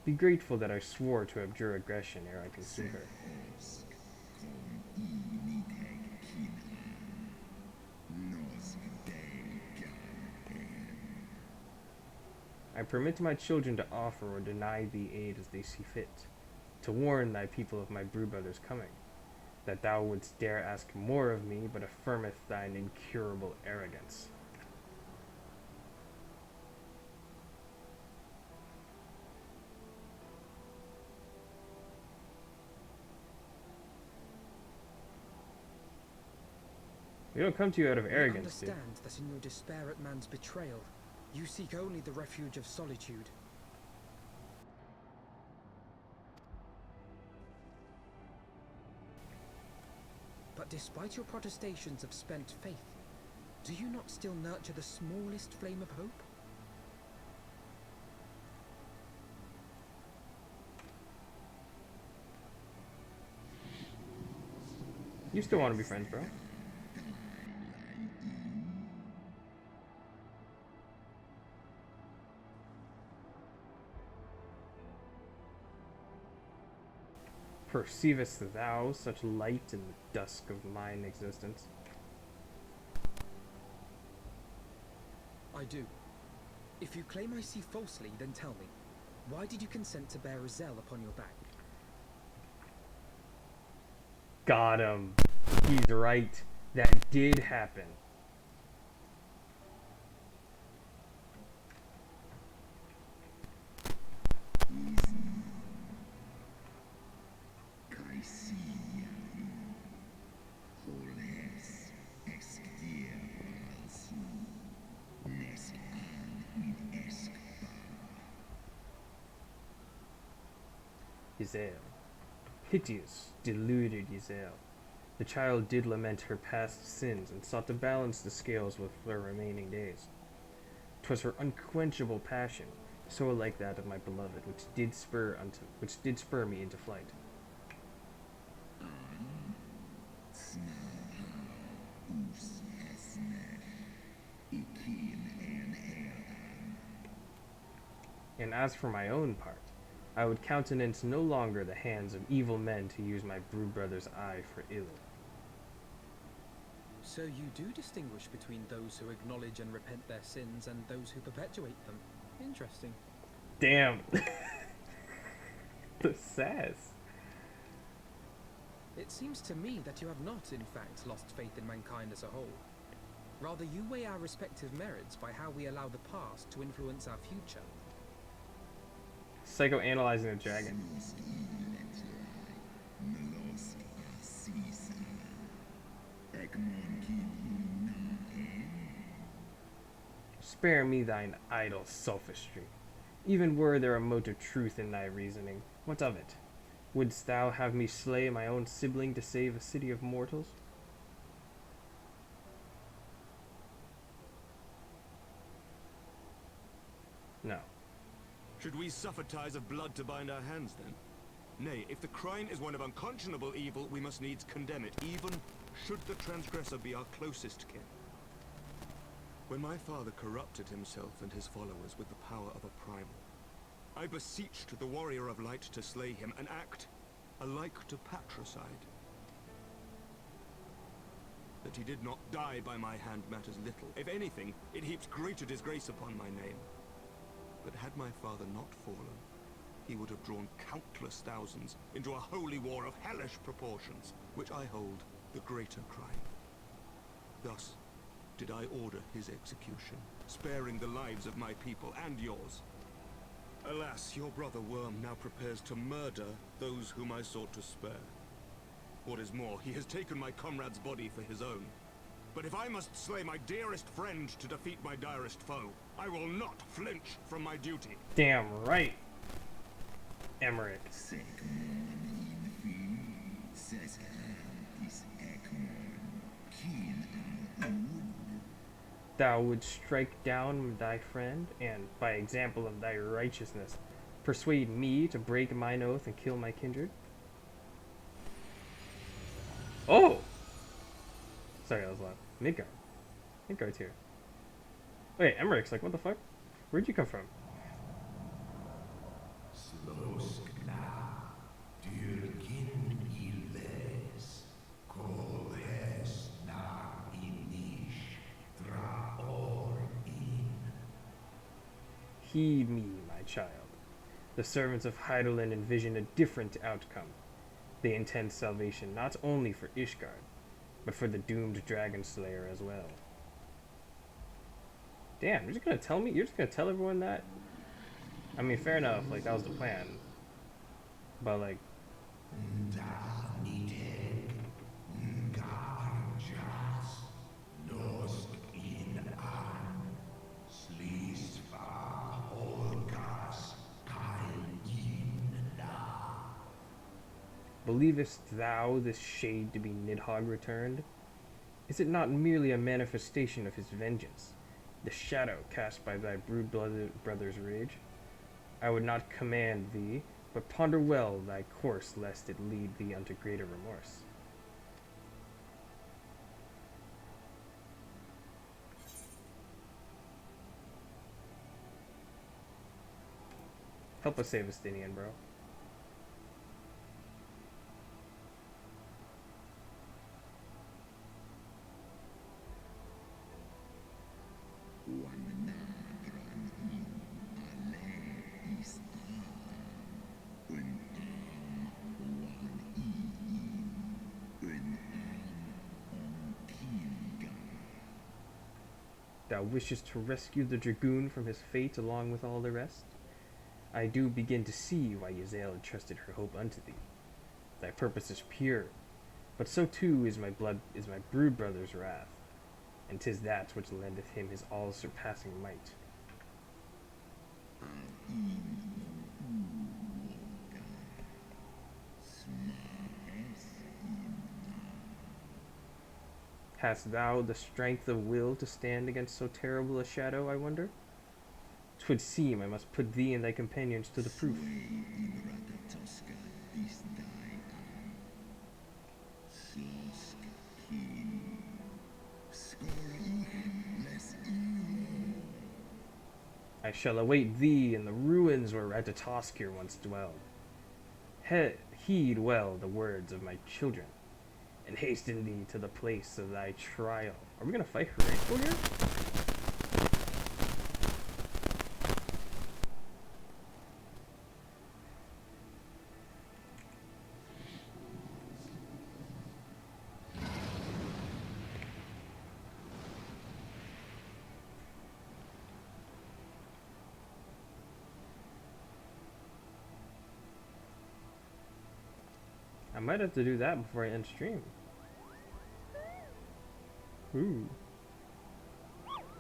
Be grateful that I swore to abjure aggression ere I consume her." I permit my children to offer or deny thee aid as they see fit, to warn thy people of my brood brother's coming, that thou wouldst dare ask more of me, but affirmeth thine incurable arrogance. We don't come to you out of arrogance, dude. I understand that in your despair at man's betrayal, you seek only the refuge of solitude. But despite your protestations of spent faith, do you not still nurture the smallest flame of hope? You still want to be friends, bro. Perceivest thou such light in the dusk of mine existence? I do. If you claim I see falsely, then tell me, why did you consent to bear a Zell upon your back? Got him. He's right. That did happen. Giselle. Piteous, deluded Giselle. The child did lament her past sins and sought to balance the scales with her remaining days. 'Twas her unquenchable passion, so like that of my beloved, which did spur me into flight. And as for my own part, I would countenance no longer the hands of evil men to use my brood brother's eye for ill. So you do distinguish between those who acknowledge and repent their sins and those who perpetuate them. Interesting. Damn. The sass. It seems to me that you have not, in fact, lost faith in mankind as a whole. Rather, you weigh our respective merits by how we allow the past to influence our future. Psychoanalyzing the dragon. Spare me thine idle sophistry. Even were there a mote of truth in thy reasoning, what of it? Wouldst thou have me slay my own sibling to save a city of mortals? No. Should we suffer ties of blood to bind our hands, then? Nay, if the crime is one of unconscionable evil, we must needs condemn it, even should the transgressor be our closest kin. When my father corrupted himself and his followers with the power of a primal, I beseeched the warrior of light to slay him, an act alike to patricide. That he did not die by my hand matters little. If anything, it heaps greater disgrace upon my name. But had my father not fallen, he would have drawn countless thousands into a holy war of hellish proportions, which I hold the greater crime. Thus did I order his execution, sparing the lives of my people and yours. Alas, your brother Worm now prepares to murder those whom I sought to spare. What is more, he has taken my comrade's body for his own. But if I must slay my dearest friend to defeat my direst foe, I will not flinch from my duty. Damn right, Emmerich. Thou wouldst strike down thy friend, and, by example of thy righteousness, persuade me to break mine oath and kill my kindred? Oh! Sorry, that was loud. Midgard. Midgard's here. Wait, Emmerich's like, what the fuck? Where'd you come from? Heed me, my child. The servants of Hydaelyn envision a different outcome. They intend salvation not only for Ishgard, but for the doomed dragon slayer as well. Damn, you're just gonna tell me? You're just gonna tell everyone that? I mean, fair enough, like, that was the plan. But, like... Believest thou this shade to be Nidhogg returned? Is it not merely a manifestation of his vengeance, the shadow cast by thy brood-brother's rage? I would not command thee, but ponder well thy course, lest it lead thee unto greater remorse. Help us save Estinian, bro. Thou wishest to rescue the dragoon from his fate along with all the rest? I do begin to see why Yazel entrusted her hope unto thee. Thy purpose is pure, but so too is my brood brother's wrath, and 'tis that which lendeth him his all-surpassing might. Hast thou the strength of will to stand against so terrible a shadow, I wonder? 'Twould seem I must put thee and thy companions to the proof. I shall await thee in the ruins where Ratatoskir once dwelled. Heed well the words of my children, and hasten thee to the place of thy trial. Are we gonna fight Horatio here? I might have to do that before I end stream. Ooh.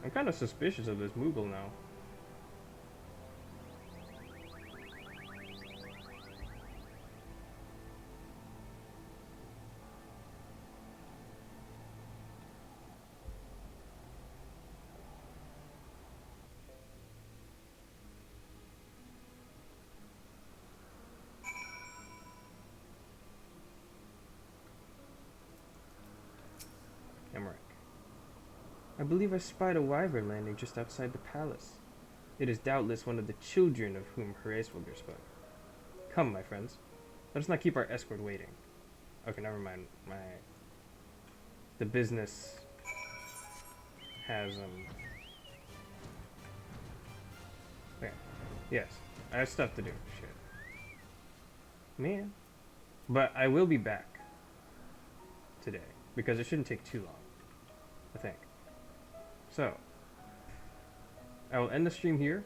I'm kind of suspicious of this Moogle now. I believe I spied a wyvern landing just outside the palace. It is doubtless one of the children of whom Hraesvelgr spoke. Come, my friends. Let us not keep our escort waiting. Okay, never mind. The business has, okay. Yes. I have stuff to do. Shit. Man. But I will be back today, because it shouldn't take too long, I think. So, I will end the stream here.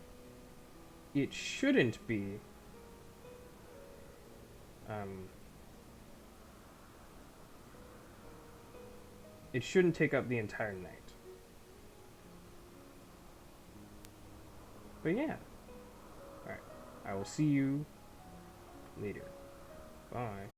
It shouldn't be it shouldn't take up the entire night. But yeah. Alright. I will see you later. Bye.